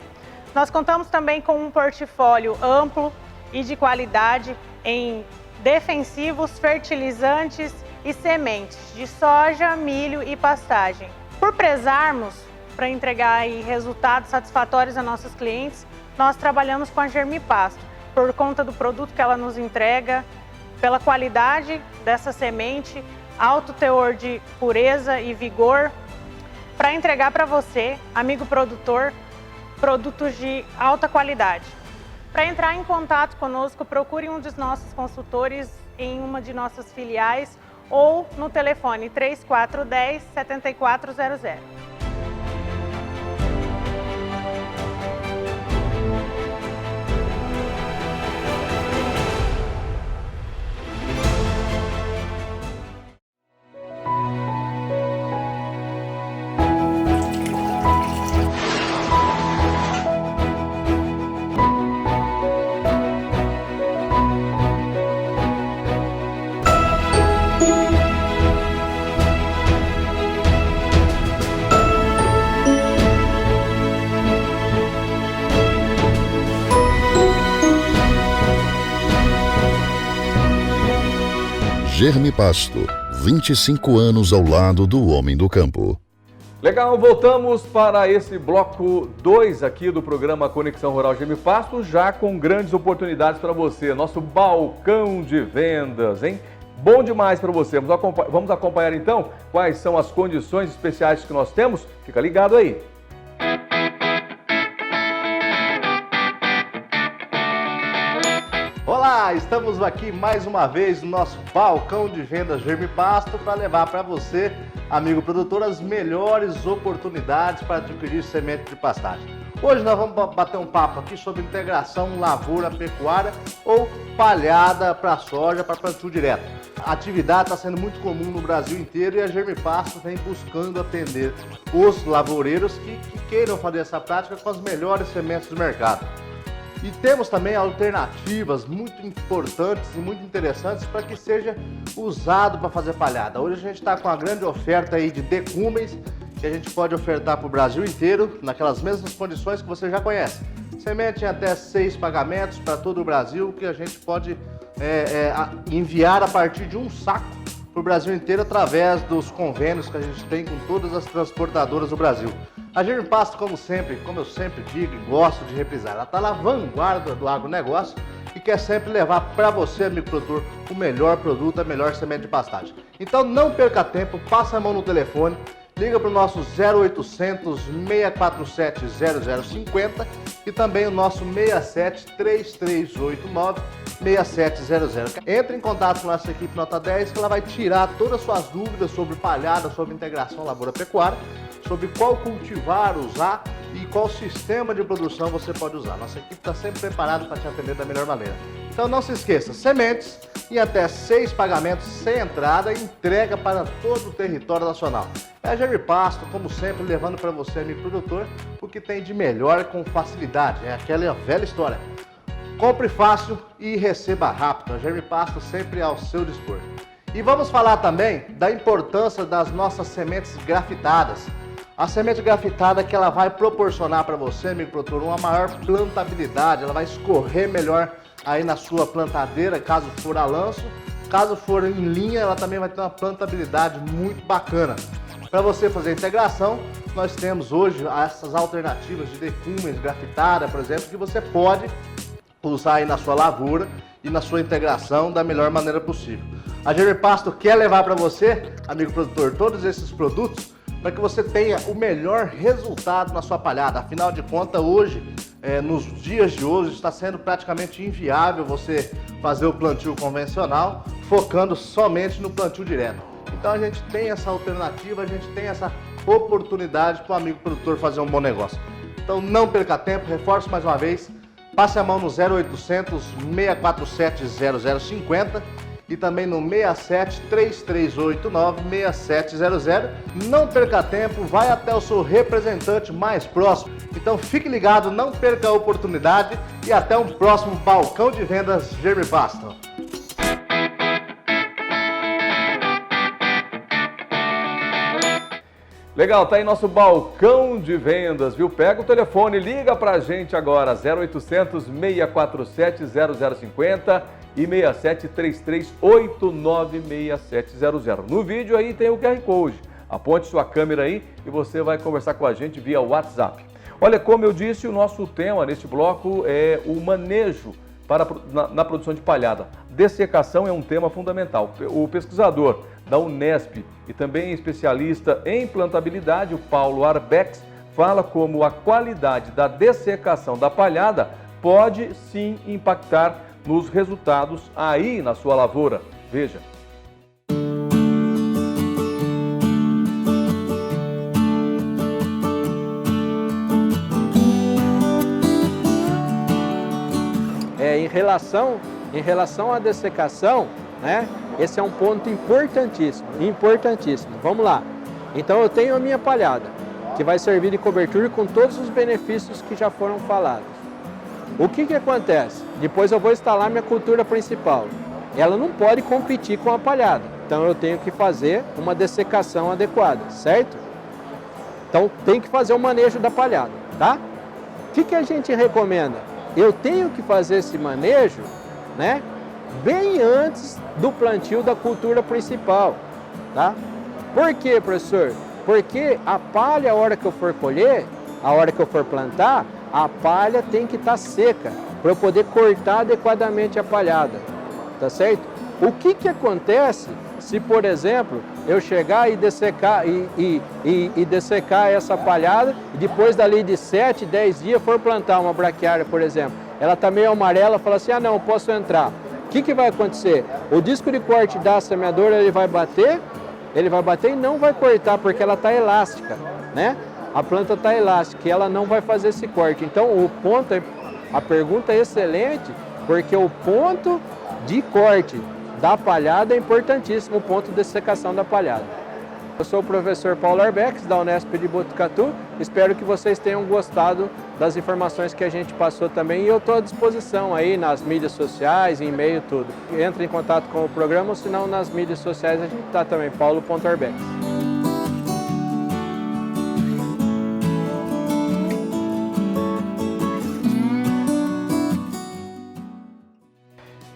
Nós contamos também com um portfólio amplo e de qualidade em defensivos, fertilizantes e sementes de soja, milho e pastagem. Por prezarmos para entregar aí resultados satisfatórios a nossos clientes, nós trabalhamos com a Germipasto, por conta do produto que ela nos entrega, pela qualidade dessa semente, alto teor de pureza e vigor, para entregar para você, amigo produtor, produtos de alta qualidade. Para entrar em contato conosco, procure um dos nossos consultores em uma de nossas filiais ou no telefone 3410-7400. Germipasto, 25 anos ao lado do homem do campo. Legal, voltamos para esse bloco 2 aqui do programa Conexão Rural Germipasto, já com grandes oportunidades para você, nosso balcão de vendas, hein? Bom demais para você. Vamos acompanhar então quais são as condições especiais que nós temos? Fica ligado aí. Olá, estamos aqui mais uma vez no nosso balcão de vendas Germipasto para levar para você, amigo produtor, as melhores oportunidades para adquirir semente de pastagem. Hoje nós vamos bater um papo aqui sobre integração lavoura-pecuária ou palhada para soja para plantio direto. A atividade está sendo muito comum no Brasil inteiro e a Germipasto vem buscando atender os lavoureiros que queiram fazer essa prática com as melhores sementes do mercado. E temos também alternativas muito importantes e muito interessantes para que seja usado para fazer palhada. Hoje a gente está com uma grande oferta aí de decúmeis que a gente pode ofertar para o Brasil inteiro, naquelas mesmas condições que você já conhece. Semente em até 6 pagamentos para todo o Brasil, que a gente pode enviar a partir de um saco para o Brasil inteiro através dos convênios que a gente tem com todas as transportadoras do Brasil. A Germipasto, como eu sempre digo e gosto de reprisar, ela está na vanguarda do agronegócio e quer sempre levar para você, amigo produtor, o melhor produto, a melhor semente de pastagem. Então não perca tempo, passa a mão no telefone, liga para o nosso 0800 647 0050 e também o nosso 67 3389 6700. Entre em contato com a nossa equipe Nota 10 que ela vai tirar todas as suas dúvidas sobre palhada, sobre integração lavoura-pecuária, sobre qual cultivar usar e qual sistema de produção você pode usar. Nossa equipe está sempre preparada para te atender da melhor maneira. Então não se esqueça, sementes em até 6 pagamentos sem entrada e entrega para todo o território nacional. É a Germipasto, como sempre, levando para você, amigo produtor, o que tem de melhor com facilidade. É aquela velha história. Compre fácil e receba rápido. A Germipasto sempre ao seu dispor. E vamos falar também da importância das nossas sementes grafitadas. A semente grafitada que ela vai proporcionar para você, amigo produtor, uma maior plantabilidade, ela vai escorrer melhor aí na sua plantadeira, caso for a lanço. Caso for em linha, ela também vai ter uma plantabilidade muito bacana. Para você fazer a integração, nós temos hoje essas alternativas de decúmenes, grafitada, por exemplo, que você pode usar aí na sua lavoura e na sua integração da melhor maneira possível. A Germipasto quer levar para você, amigo produtor, todos esses produtos para que você tenha o melhor resultado na sua palhada. Afinal de contas, hoje, nos dias de hoje, está sendo praticamente inviável você fazer o plantio convencional, focando somente no plantio direto. Então a gente tem essa alternativa, a gente tem essa oportunidade para o amigo produtor fazer um bom negócio. Então não perca tempo, reforço mais uma vez, passe a mão no 0800 647 0050 e também no 67 3389 6700. Não perca tempo, vai até o seu representante mais próximo. Então fique ligado, não perca a oportunidade e até um próximo balcão de vendas Germipasto. Legal, tá aí nosso balcão de vendas, viu? Pega o telefone, liga pra gente agora, 0800 647 0050 e 67 3389 6700. No vídeo aí tem o QR Code. Aponte sua câmera aí e você vai conversar com a gente via WhatsApp. Olha, como eu disse, o nosso tema neste bloco é o manejo na produção de palhada. Dessecação é um tema fundamental. O pesquisador da Unesp e também especialista em plantabilidade, o Paulo Arbex, fala como a qualidade da dessecação da palhada pode sim impactar nos resultados aí na sua lavoura. Veja. Em relação à dessecação, né, esse é um ponto importantíssimo. Vamos lá. Então eu tenho a minha palhada, que vai servir de cobertura com todos os benefícios que já foram falados. O que acontece? Depois eu vou instalar minha cultura principal. Ela não pode competir com a palhada, então eu tenho que fazer uma dessecação adequada, certo? Então tem que fazer o manejo da palhada, tá? O que a gente recomenda? Eu tenho que fazer esse manejo, né, bem antes do plantio da cultura principal, tá? Por quê, professor? Porque a palha, a hora que eu for colher, a hora que eu for plantar, a palha tem que estar seca para eu poder cortar adequadamente a palhada, tá certo? O que acontece se, por exemplo, eu chegar e dessecar, dessecar essa palhada e depois dali de 7, 10 dias for plantar uma braquiária, por exemplo, ela está meio amarela, fala assim, ah não, posso entrar. O que vai acontecer? O disco de corte da semeadora ele vai bater e não vai cortar porque ela está elástica, né? A planta está elástica e ela não vai fazer esse corte. Então a pergunta é excelente, porque o ponto de corte da palhada é importantíssimo, o ponto de dessecação da palhada. Eu sou o professor Paulo Arbex, da Unesp de Botucatu. Espero que vocês tenham gostado das informações que a gente passou também. E eu estou à disposição aí nas mídias sociais, em e-mail, tudo. Entre em contato com o programa, ou se não, nas mídias sociais a gente está também, paulo.arbex.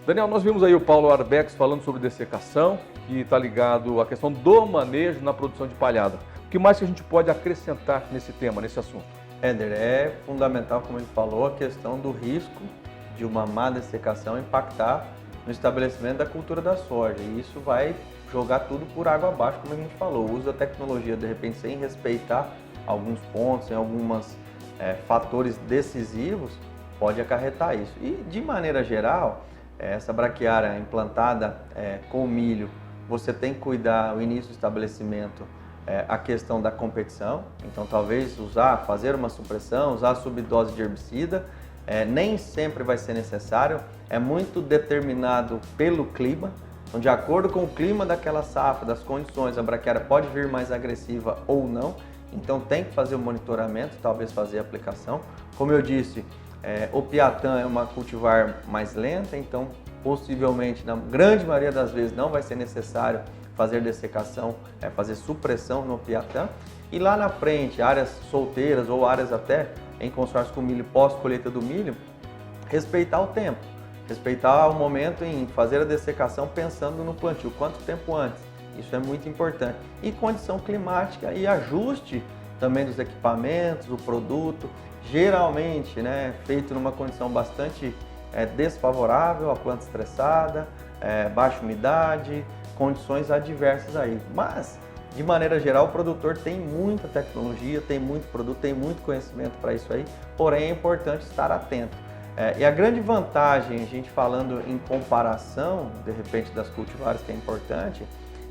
Daniel, nós vimos aí o Paulo Arbex falando sobre dessecação, que está ligado à questão do manejo na produção de palhada. O que mais que a gente pode acrescentar nesse tema, nesse assunto? Éder, é fundamental, como ele falou, a questão do risco de uma má dessecação impactar no estabelecimento da cultura da soja. E isso vai jogar tudo por água abaixo, como a gente falou. O uso da tecnologia, de repente, sem respeitar alguns pontos, em alguns fatores decisivos, pode acarretar isso. E, de maneira geral, essa braquiária implantada com milho, você tem que cuidar o início do estabelecimento, a questão da competição. Então talvez fazer uma supressão, usar subdose de herbicida, nem sempre vai ser necessário, é muito determinado pelo clima. Então, de acordo com o clima daquela safra, das condições, a braquiária pode vir mais agressiva ou não. Então tem que fazer o monitoramento, talvez fazer a aplicação. Como eu disse, o piatã é uma cultivar mais lenta, então possivelmente, na grande maioria das vezes, não vai ser necessário fazer dessecação, fazer supressão no piatã. E lá na frente, áreas solteiras ou áreas até em consórcio com milho, pós-colheita do milho, respeitar o tempo, respeitar o momento em fazer a dessecação pensando no plantio, quanto tempo antes, isso é muito importante. E condição climática e ajuste também dos equipamentos, o produto, geralmente feito numa condição bastante desfavorável, a planta estressada, baixa umidade, condições adversas aí. Mas, de maneira geral, o produtor tem muita tecnologia, tem muito produto, tem muito conhecimento para isso aí, porém é importante estar atento. E a grande vantagem, a gente falando em comparação, de repente, das cultivares, que é importante,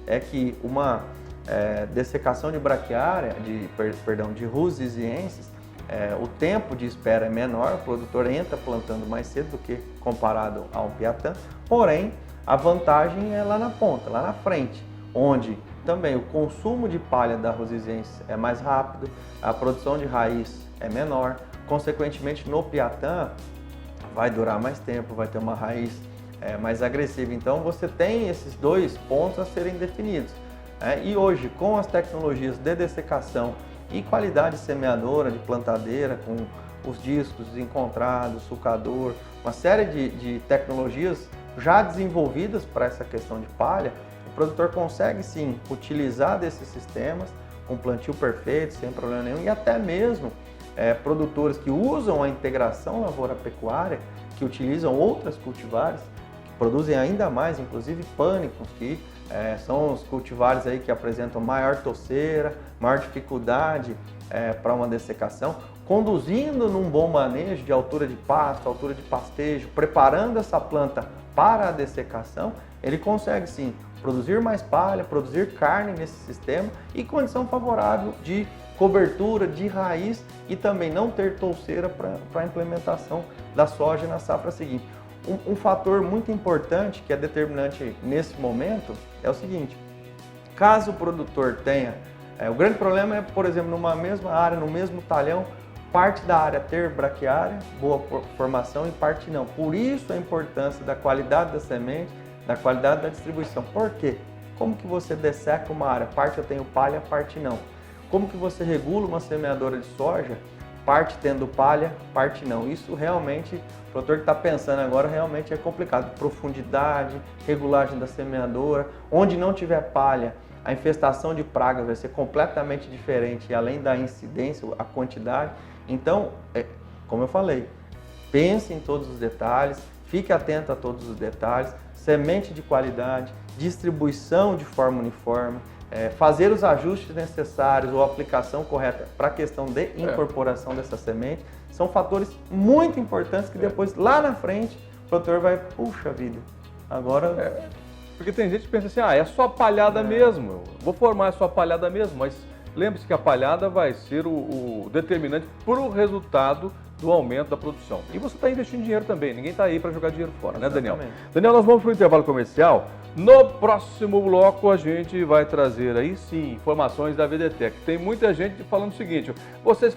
é que uma dessecação de braquiária, de rusizienses, o tempo de espera é menor, o produtor entra plantando mais cedo do que comparado ao piatã, porém a vantagem é lá na ponta, lá na frente, onde também o consumo de palha da rusiziense é mais rápido, a produção de raiz é menor, consequentemente no piatã vai durar mais tempo, vai ter uma raiz mais agressiva. Então você tem esses dois pontos a serem definidos. E hoje, com as tecnologias de dessecação e qualidade semeadora, de plantadeira, com os discos desencontrados, sulcador, uma série de tecnologias já desenvolvidas para essa questão de palha, o produtor consegue sim utilizar desses sistemas com plantio perfeito, sem problema nenhum, e até mesmo produtores que usam a integração lavoura-pecuária, que utilizam outras cultivares, que produzem ainda mais, inclusive pânicos, que são os cultivares aí que apresentam maior toceira, maior dificuldade para uma dessecação, conduzindo num bom manejo de altura de pasto, altura de pastejo, preparando essa planta para a dessecação, ele consegue sim produzir mais palha, produzir carne nesse sistema e condição favorável de cobertura, de raiz e também não ter touceira para a implementação da soja na safra seguinte. Um fator muito importante que é determinante nesse momento é o seguinte: caso o produtor tenha, o grande problema é, por exemplo, numa mesma área, no mesmo talhão, parte da área ter braquiária, boa formação e parte não. Por isso a importância da qualidade da semente, da qualidade da distribuição. Por quê? Como que você desseca uma área? Parte eu tenho palha, parte não. Como que você regula uma semeadora de soja? Parte tendo palha, parte não. Isso realmente, o produtor que está pensando agora, realmente é complicado. Profundidade, regulagem da semeadora. Onde não tiver palha, a infestação de pragas vai ser completamente diferente, e além da incidência, a quantidade. Então, como eu falei, pense em todos os detalhes, fique atento a todos os detalhes, semente de qualidade, distribuição de forma uniforme, fazer os ajustes necessários ou a aplicação correta para a questão de incorporação dessa semente, são fatores muito importantes que depois, lá na frente, o produtor vai, puxa vida, agora... Porque tem gente que pensa assim, é só palhada mesmo, eu vou formar só palhada mesmo, mas lembre-se que a palhada vai ser o determinante para o resultado do aumento da produção. E você está investindo dinheiro também, ninguém está aí para jogar dinheiro fora, né, Daniel? Daniel, nós vamos para o intervalo comercial. No próximo bloco a gente vai trazer aí sim informações da VDTech. Tem muita gente falando o seguinte: vocês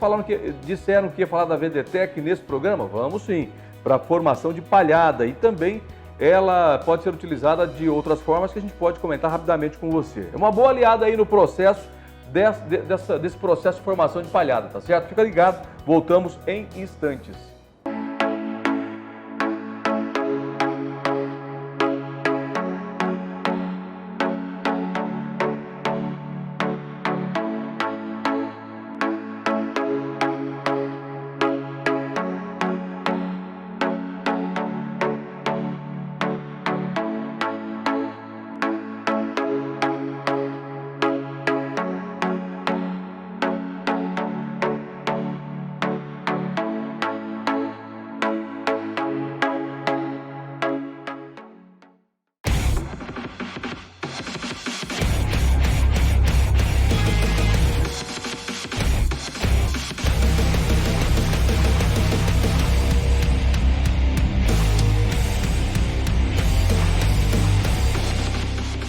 disseram que ia falar da VDTech nesse programa? Vamos sim, para formação de palhada, e também ela pode ser utilizada de outras formas que a gente pode comentar rapidamente com você. É uma boa aliada aí no processo desse processo de formação de palhada, tá certo? Fica ligado, voltamos em instantes.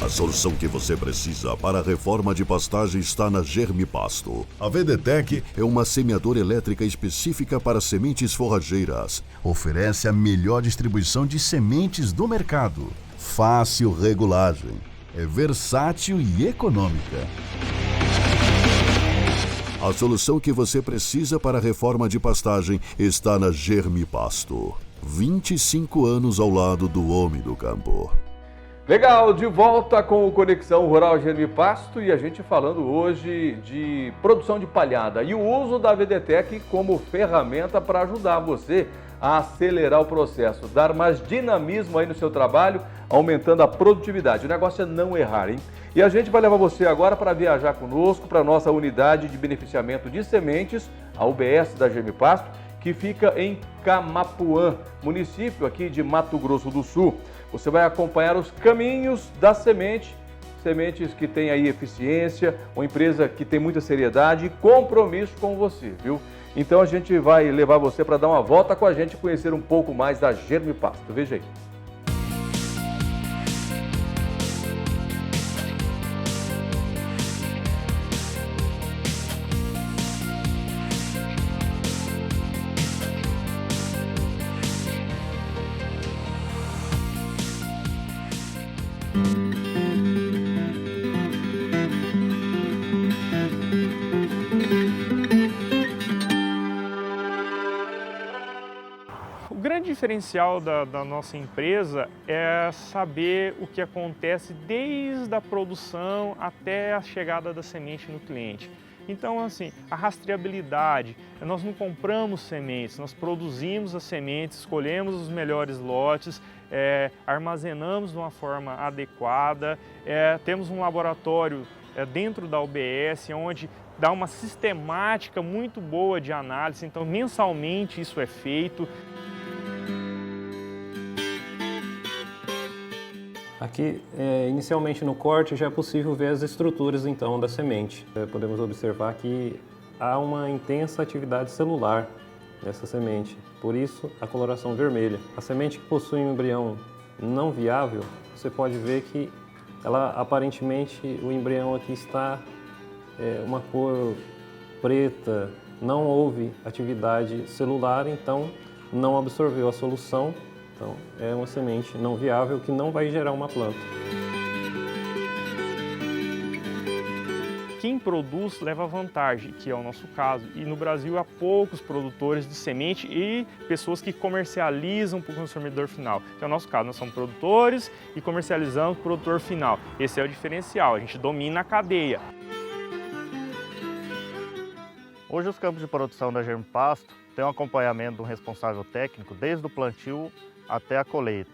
A solução que você precisa para a reforma de pastagem está na Germipasto. A VDTech é uma semeadora elétrica específica para sementes forrageiras. Oferece a melhor distribuição de sementes do mercado. Fácil regulagem. É versátil e econômica. A solução que você precisa para a reforma de pastagem está na Germipasto. 25 anos ao lado do homem do campo. Legal, de volta com o Conexão Rural Germipasto, e a gente falando hoje de produção de palhada e o uso da VDTech como ferramenta para ajudar você a acelerar o processo, dar mais dinamismo aí no seu trabalho, aumentando a produtividade. O negócio é não errar, hein? E a gente vai levar você agora para viajar conosco para a nossa unidade de beneficiamento de sementes, a UBS da Germipasto, que fica em Camapuã, município aqui de Mato Grosso do Sul. Você vai acompanhar os caminhos da semente, sementes que têm aí eficiência, uma empresa que tem muita seriedade e compromisso com você, viu? Então a gente vai levar você para dar uma volta com a gente e conhecer um pouco mais da Germipasto. Veja aí. O grande diferencial da nossa empresa é saber o que acontece desde a produção até a chegada da semente no cliente. Então, assim, a rastreabilidade, nós não compramos sementes, nós produzimos as sementes, escolhemos os melhores lotes, armazenamos de uma forma adequada, temos um laboratório dentro da UBS, onde dá uma sistemática muito boa de análise, então mensalmente isso é feito. Aqui, inicialmente no corte, já é possível ver as estruturas então da semente. Podemos observar que há uma intensa atividade celular nessa semente, por isso a coloração vermelha. A semente que possui um embrião não viável, você pode ver que ela aparentemente, o embrião aqui está uma cor preta, não houve atividade celular, então não absorveu a solução. Então, é uma semente não viável que não vai gerar uma planta. Quem produz leva vantagem, que é o nosso caso. E no Brasil há poucos produtores de semente e pessoas que comercializam para o consumidor final. Que é o nosso caso, nós somos produtores e comercializamos para o produtor final. Esse é o diferencial, a gente domina a cadeia. Hoje os campos de produção da Germipasto têm um acompanhamento de um responsável técnico desde o plantio até a colheita,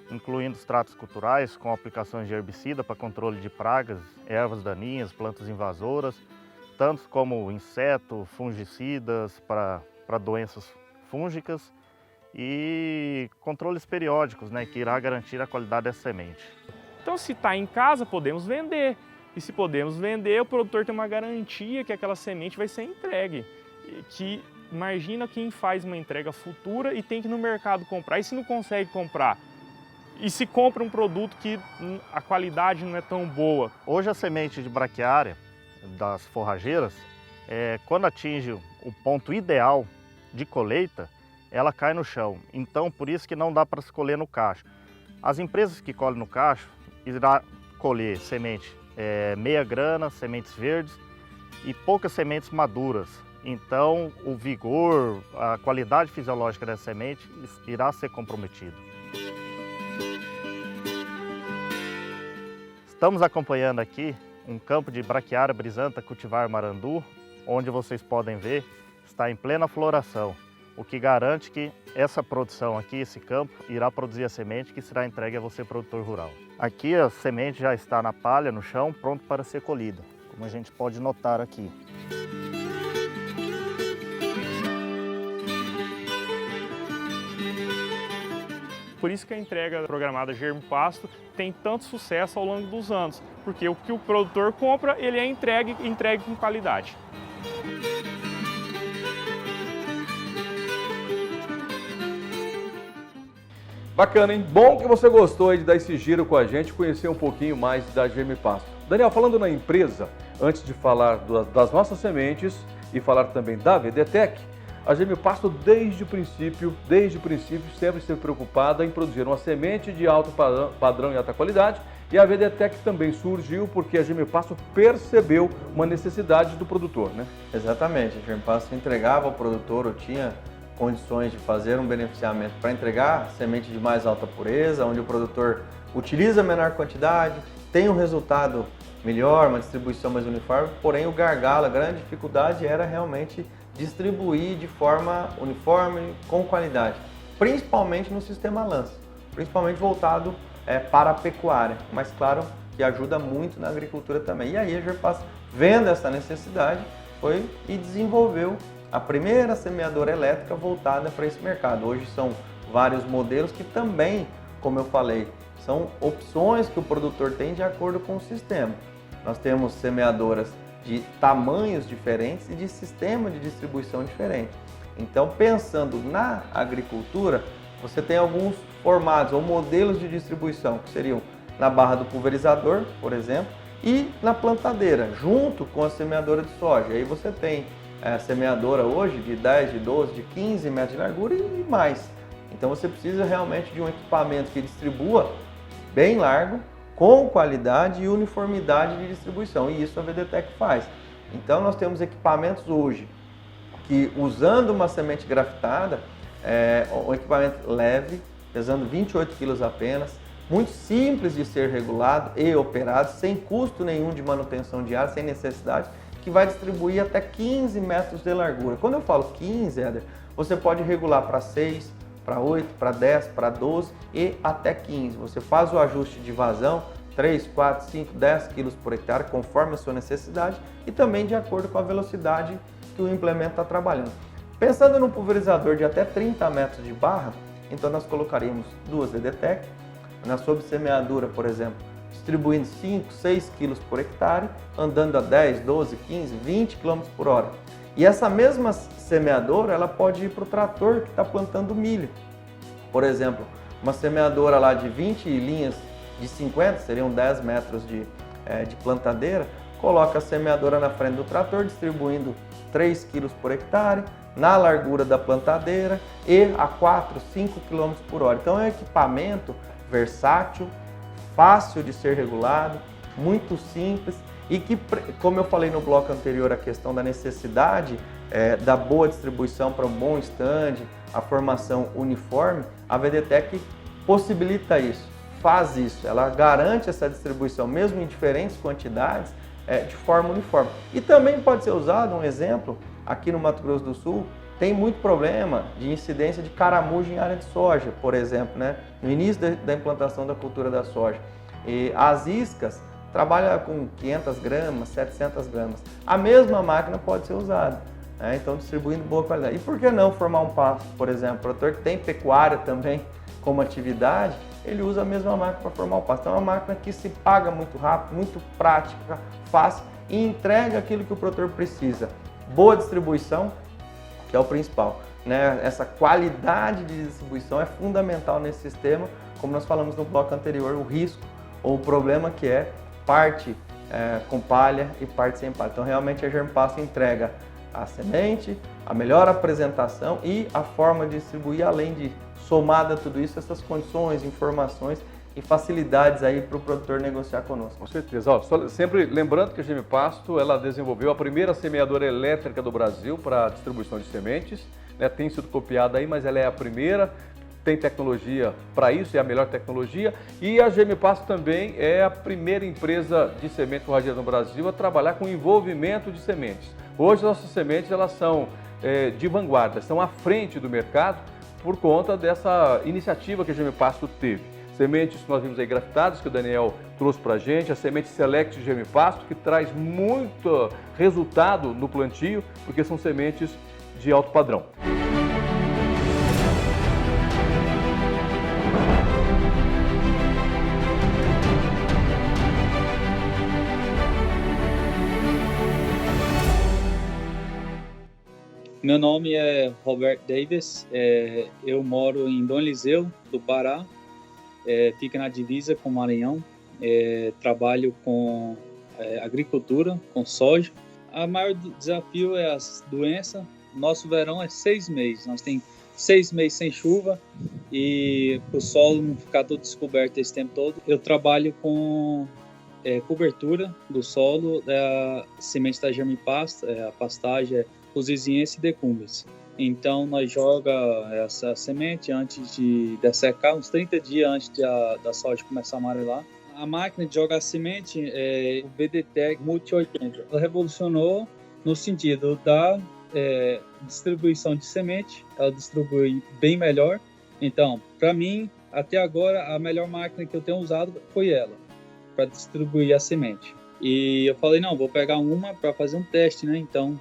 incluindo os tratos culturais com aplicações de herbicida para controle de pragas, ervas daninhas, plantas invasoras, tanto como inseto, fungicidas para doenças fúngicas e controles periódicos, que irá garantir a qualidade da semente. Então, se está em casa, podemos vender. E se podemos vender, o produtor tem uma garantia que aquela semente vai ser entregue. Que imagina quem faz uma entrega futura e tem que ir no mercado comprar, e se não consegue comprar? E se compra um produto que a qualidade não é tão boa? Hoje a semente de braquiária das forrageiras, quando atinge o ponto ideal de colheita, ela cai no chão. Então, por isso que não dá para se colher no cacho. As empresas que colhem no cacho irão colher semente meia grana, sementes verdes e poucas sementes maduras. Então, o vigor, a qualidade fisiológica da semente irá ser comprometido. Estamos acompanhando aqui um campo de braquiária brisanta cultivar marandu, onde vocês podem ver, está em plena floração, o que garante que essa produção aqui, esse campo, irá produzir a semente que será entregue a você, produtor rural. Aqui a semente já está na palha, no chão, pronto para ser colhida, como a gente pode notar aqui. Por isso que a entrega programada Germipasto tem tanto sucesso ao longo dos anos, porque o que o produtor compra, ele é entregue com qualidade. Bacana, hein? Bom que você gostou de dar esse giro com a gente, conhecer um pouquinho mais da Germipasto. Daniel, falando na empresa, antes de falar das nossas sementes e falar também da VDTech, a Germipasto desde o princípio sempre esteve preocupada em produzir uma semente de alto padrão e alta qualidade, e a VDTech também surgiu porque a Germipasto percebeu uma necessidade do produtor, né? Exatamente, a Germipasto entregava ao produtor, ou tinha condições de fazer um beneficiamento para entregar semente de mais alta pureza, onde o produtor utiliza menor quantidade, tem um resultado melhor, uma distribuição mais uniforme, porém o gargalo, a grande dificuldade era realmente distribuir de forma uniforme, com qualidade, principalmente no sistema lance, principalmente voltado para a pecuária, mas claro que ajuda muito na agricultura também. E aí a Germipasto, vendo essa necessidade, foi e desenvolveu a primeira semeadora elétrica voltada para esse mercado. Hoje são vários modelos que também, como eu falei, são opções que o produtor tem de acordo com o sistema. Nós temos semeadoras de tamanhos diferentes e de sistema de distribuição diferente. Então, pensando na agricultura, você tem alguns formatos ou modelos de distribuição que seriam na barra do pulverizador, por exemplo, e na plantadeira, junto com a semeadora de soja. Aí você tem a semeadora hoje de 10, de 12, de 15 metros de largura e mais. Então você precisa realmente de um equipamento que distribua bem largo, com qualidade e uniformidade de distribuição, e isso a VDTech faz. Então nós temos equipamentos hoje que, usando uma semente grafitada, um equipamento leve, pesando 28 kg apenas, muito simples de ser regulado e operado, sem custo nenhum de manutenção diária, sem necessidade, que vai distribuir até 15 metros de largura. Quando eu falo 15, Éder, você pode regular para 6, para 8, para 10, para 12 e até 15. Você faz o ajuste de vazão 3, 4, 5, 10 quilos por hectare, conforme a sua necessidade e também de acordo com a velocidade que o implemento está trabalhando. Pensando num pulverizador de até 30 metros de barra, então nós colocaríamos 2 VDTEC, na subsemeadura, por exemplo, distribuindo 5, 6 quilos por hectare, andando a 10, 12, 15, 20 km por hora. E essa mesma semeadora, ela pode ir para o trator que está plantando milho. Por exemplo, uma semeadora lá de 20 linhas de 50, seriam 10 metros de plantadeira, coloca a semeadora na frente do trator, distribuindo 3 quilos por hectare, na largura da plantadeira e a 4, 5 km por hora. Então é um equipamento versátil, fácil de ser regulado, muito simples e que, como eu falei no bloco anterior, a questão da necessidade da boa distribuição para um bom stand, a formação uniforme, a VDTEC possibilita isso, faz isso, ela garante essa distribuição mesmo em diferentes quantidades de forma uniforme. E também pode ser usado, um exemplo, aqui no Mato Grosso do Sul, tem muito problema de incidência de caramujo em área de soja, por exemplo, né? No início da implantação da cultura da soja. E as iscas trabalham com 500 gramas, 700 gramas. A mesma máquina pode ser usada, né? Então distribuindo boa qualidade. E por que não formar um pasto, por exemplo? O produtor que tem pecuária também como atividade, ele usa a mesma máquina para formar o pasto. Então é uma máquina que se paga muito rápido, muito prática, fácil e entrega aquilo que o produtor precisa. Boa distribuição, que é o principal, né? Essa qualidade de distribuição é fundamental nesse sistema, como nós falamos no bloco anterior, o risco ou o problema que é parte com palha e parte sem palha. Então realmente a Germipasto entrega a semente, a melhor apresentação e a forma de distribuir, além de somada a tudo isso, essas condições, informações e facilidades aí para o produtor negociar conosco. Com certeza. Ó, sempre lembrando que a Germipasto, ela desenvolveu a primeira semeadora elétrica do Brasil para distribuição de sementes, né? Tem sido copiada aí, mas ela é a primeira, tem tecnologia para isso, é a melhor tecnologia. E a Germipasto também é a primeira empresa de semente forrageira no Brasil a trabalhar com envolvimento de sementes. Hoje nossas sementes elas são de vanguarda, estão à frente do mercado por conta dessa iniciativa que a Germipasto teve. Sementes que nós vimos aí grafitadas, que o Daniel trouxe para a gente, a semente Select Germipasto, que traz muito resultado no plantio, porque são sementes de alto padrão. Meu nome é Roberto Davis, eu moro em Dom Eliseu, do Pará, fica na divisa com o Maranhão, trabalho com agricultura, com soja. O maior desafio é as doenças. Nosso verão é 6 meses, nós temos 6 meses sem chuva e o solo não ficar todo descoberto esse tempo todo. Eu trabalho com cobertura do solo, da semente da Germipasto, a pastagem é Fusiziense e Decumbens. Então nós joga essa semente antes de secar, uns 30 dias antes da soja começar a amarelar. A máquina de jogar a semente é o VDTEC Multi 80. Ela revolucionou no sentido da distribuição de semente, ela distribui bem melhor. Então, para mim, até agora, a melhor máquina que eu tenho usado foi ela, para distribuir a semente. E eu falei, não, vou pegar uma para fazer um teste, né? Então,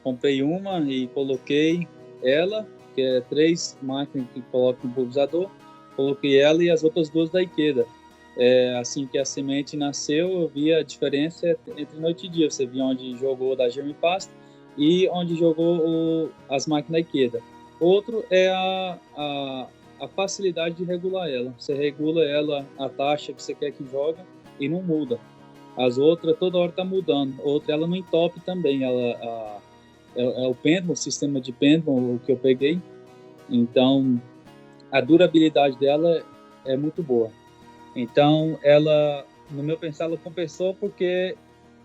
comprei uma e coloquei ela, que é 3 máquinas que colocam no pulverizador, coloquei ela e as outras 2 da Ikeda. Assim que a semente nasceu, eu vi a diferença entre noite e dia. Você viu onde jogou da Germipasto e onde jogou as máquinas da Ikeda. Outro é a facilidade de regular ela. Você regula ela, a taxa que você quer que jogue e não muda. As outras toda hora está mudando. Outra ela não entope também. É o pêndulo, o sistema de pêndulo que eu peguei. Então a durabilidade dela é muito boa. Então ela, no meu pensar, ela compensou porque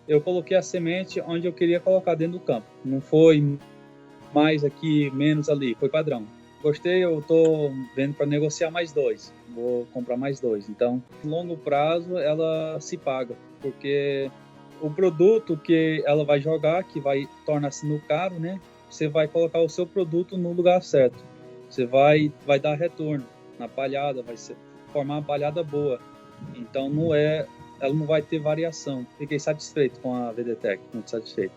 eu coloquei a semente onde eu queria colocar dentro do campo. Não foi mais aqui, menos ali, foi padrão. Gostei, eu estou vendo para negociar mais 2. Vou comprar mais 2. Então, em longo prazo, ela se paga, porque o produto que ela vai jogar, que vai tornar-se no caro, né? Você vai colocar o seu produto no lugar certo. Você vai dar retorno na palhada, vai formar uma palhada boa. Então ela não vai ter variação. Fiquei satisfeito com a VDTEC, muito satisfeito.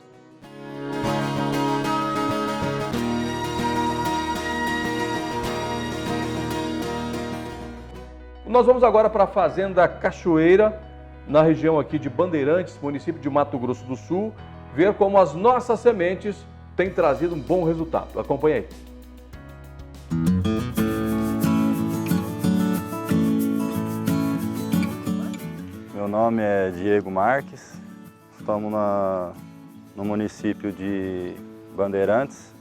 Nós vamos agora para a Fazenda Cachoeira, na região aqui de Bandeirantes, município de Mato Grosso do Sul, ver como as nossas sementes têm trazido um bom resultado. Acompanhe aí. Meu nome é Diego Marques, estamos no município de Bandeirantes,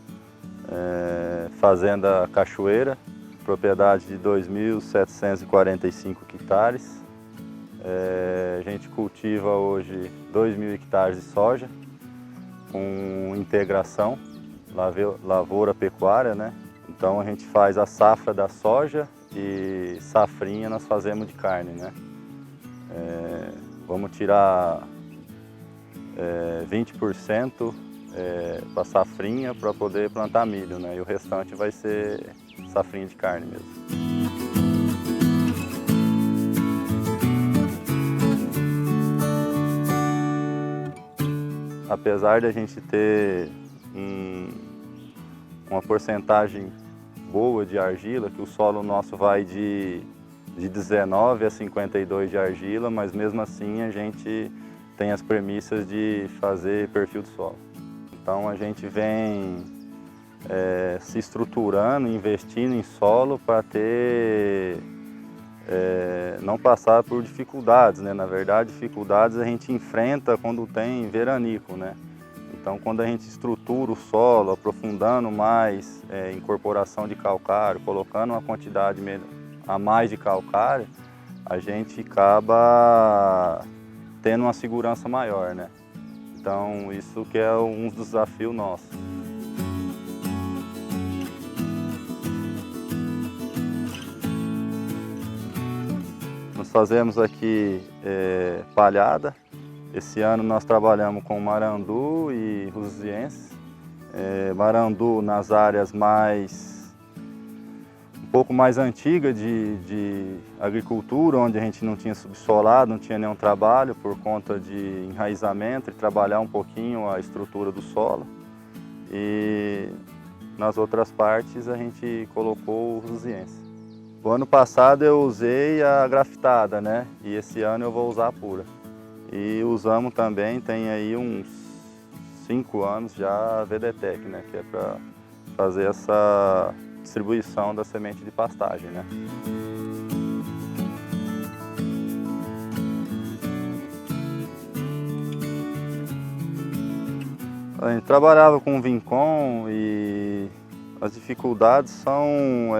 Fazenda Cachoeira, propriedade de 2.745 hectares. A gente cultiva hoje 2.000 hectares de soja, com integração, lavoura pecuária, né? Então a gente faz a safra da soja e safrinha nós fazemos de carne, né? Vamos tirar 20% para safrinha para poder plantar milho, né? E o restante vai ser safrinha de carne mesmo. Apesar de a gente ter uma porcentagem boa de argila, que o solo nosso vai de 19 a 52 de argila, mas mesmo assim a gente tem as premissas de fazer perfil de solo. Então a gente vem se estruturando, investindo em solo para não passar por dificuldades, né? Na verdade, dificuldades a gente enfrenta quando tem veranico, né? Então, quando a gente estrutura o solo, aprofundando mais incorporação de calcário, colocando uma quantidade a mais de calcário, a gente acaba tendo uma segurança maior, né? Então, isso que é um dos desafios nossos. Nós fazemos aqui palhada. Esse ano nós trabalhamos com marandu e rusiense. Marandu nas áreas um pouco mais antigas de agricultura, onde a gente não tinha subsolado, não tinha nenhum trabalho por conta de enraizamento e trabalhar um pouquinho a estrutura do solo. E nas outras partes a gente colocou o rusiense. O ano passado eu usei a grafitada, né? E esse ano eu vou usar a pura. E usamos também, tem aí uns 5 anos já a VDTEC, né? Que é para fazer essa distribuição da semente de pastagem, né? A gente trabalhava com Vincom e as dificuldades são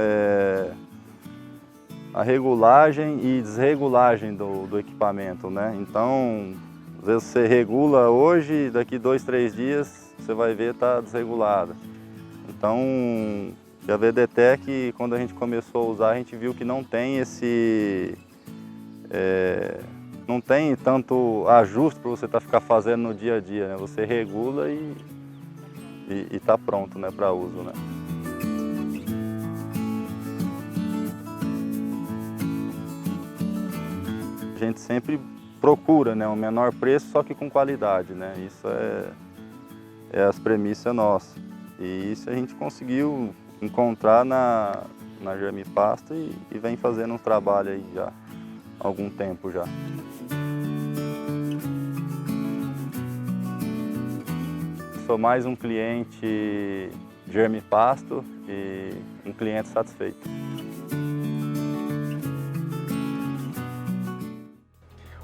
a regulagem e desregulagem do equipamento, né? Então, às vezes você regula hoje, daqui 2, 3 dias você vai ver está desregulada. Então, a VDTEC, quando a gente começou a usar, a gente viu que não tem não tem tanto ajuste para você ficar fazendo no dia a dia, né? Você regula e está pronto, né, para uso, né? A gente sempre procura, né, um menor preço, só que com qualidade, né? Isso é as premissas nossas. E isso a gente conseguiu encontrar na Germipasto e vem fazendo um trabalho aí já há algum tempo já. Sou mais um cliente Germipasto e um cliente satisfeito.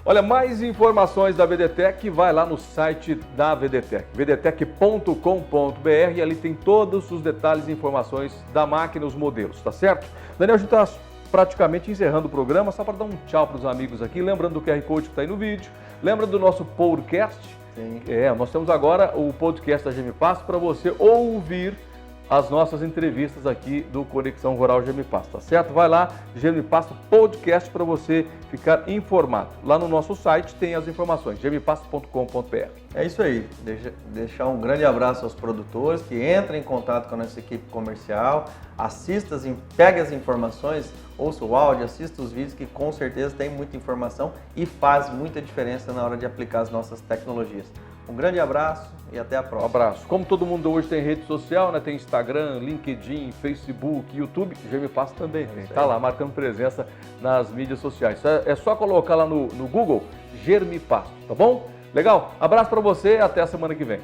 Olha, mais informações da VDTEC, vai lá no site da VDTEC, vdtec.com.br, e ali tem todos os detalhes e informações da máquina, os modelos, tá certo? Daniel, a gente está praticamente encerrando o programa, só para dar um tchau para os amigos aqui, lembrando do QR Code que está aí no vídeo, lembra do nosso podcast? Sim. Nós temos agora o podcast da Germipasto para você ouvir as nossas entrevistas aqui do Conexão Rural Germipasto, tá certo? Vai lá, Germipasto Podcast, para você ficar informado. Lá no nosso site tem as informações, germipasto.com.br. É isso aí, deixar um grande abraço aos produtores que entrem em contato com a nossa equipe comercial, pegue as informações, ouça o áudio, assista os vídeos que com certeza tem muita informação e faz muita diferença na hora de aplicar as nossas tecnologias. Um grande abraço e até a próxima. Um abraço. Como todo mundo hoje tem rede social, né? Tem Instagram, LinkedIn, Facebook, YouTube, Germipasto também tem. Tá lá marcando presença nas mídias sociais. É só colocar lá no Google Germipasto, tá bom? Legal? Abraço para você e até a semana que vem.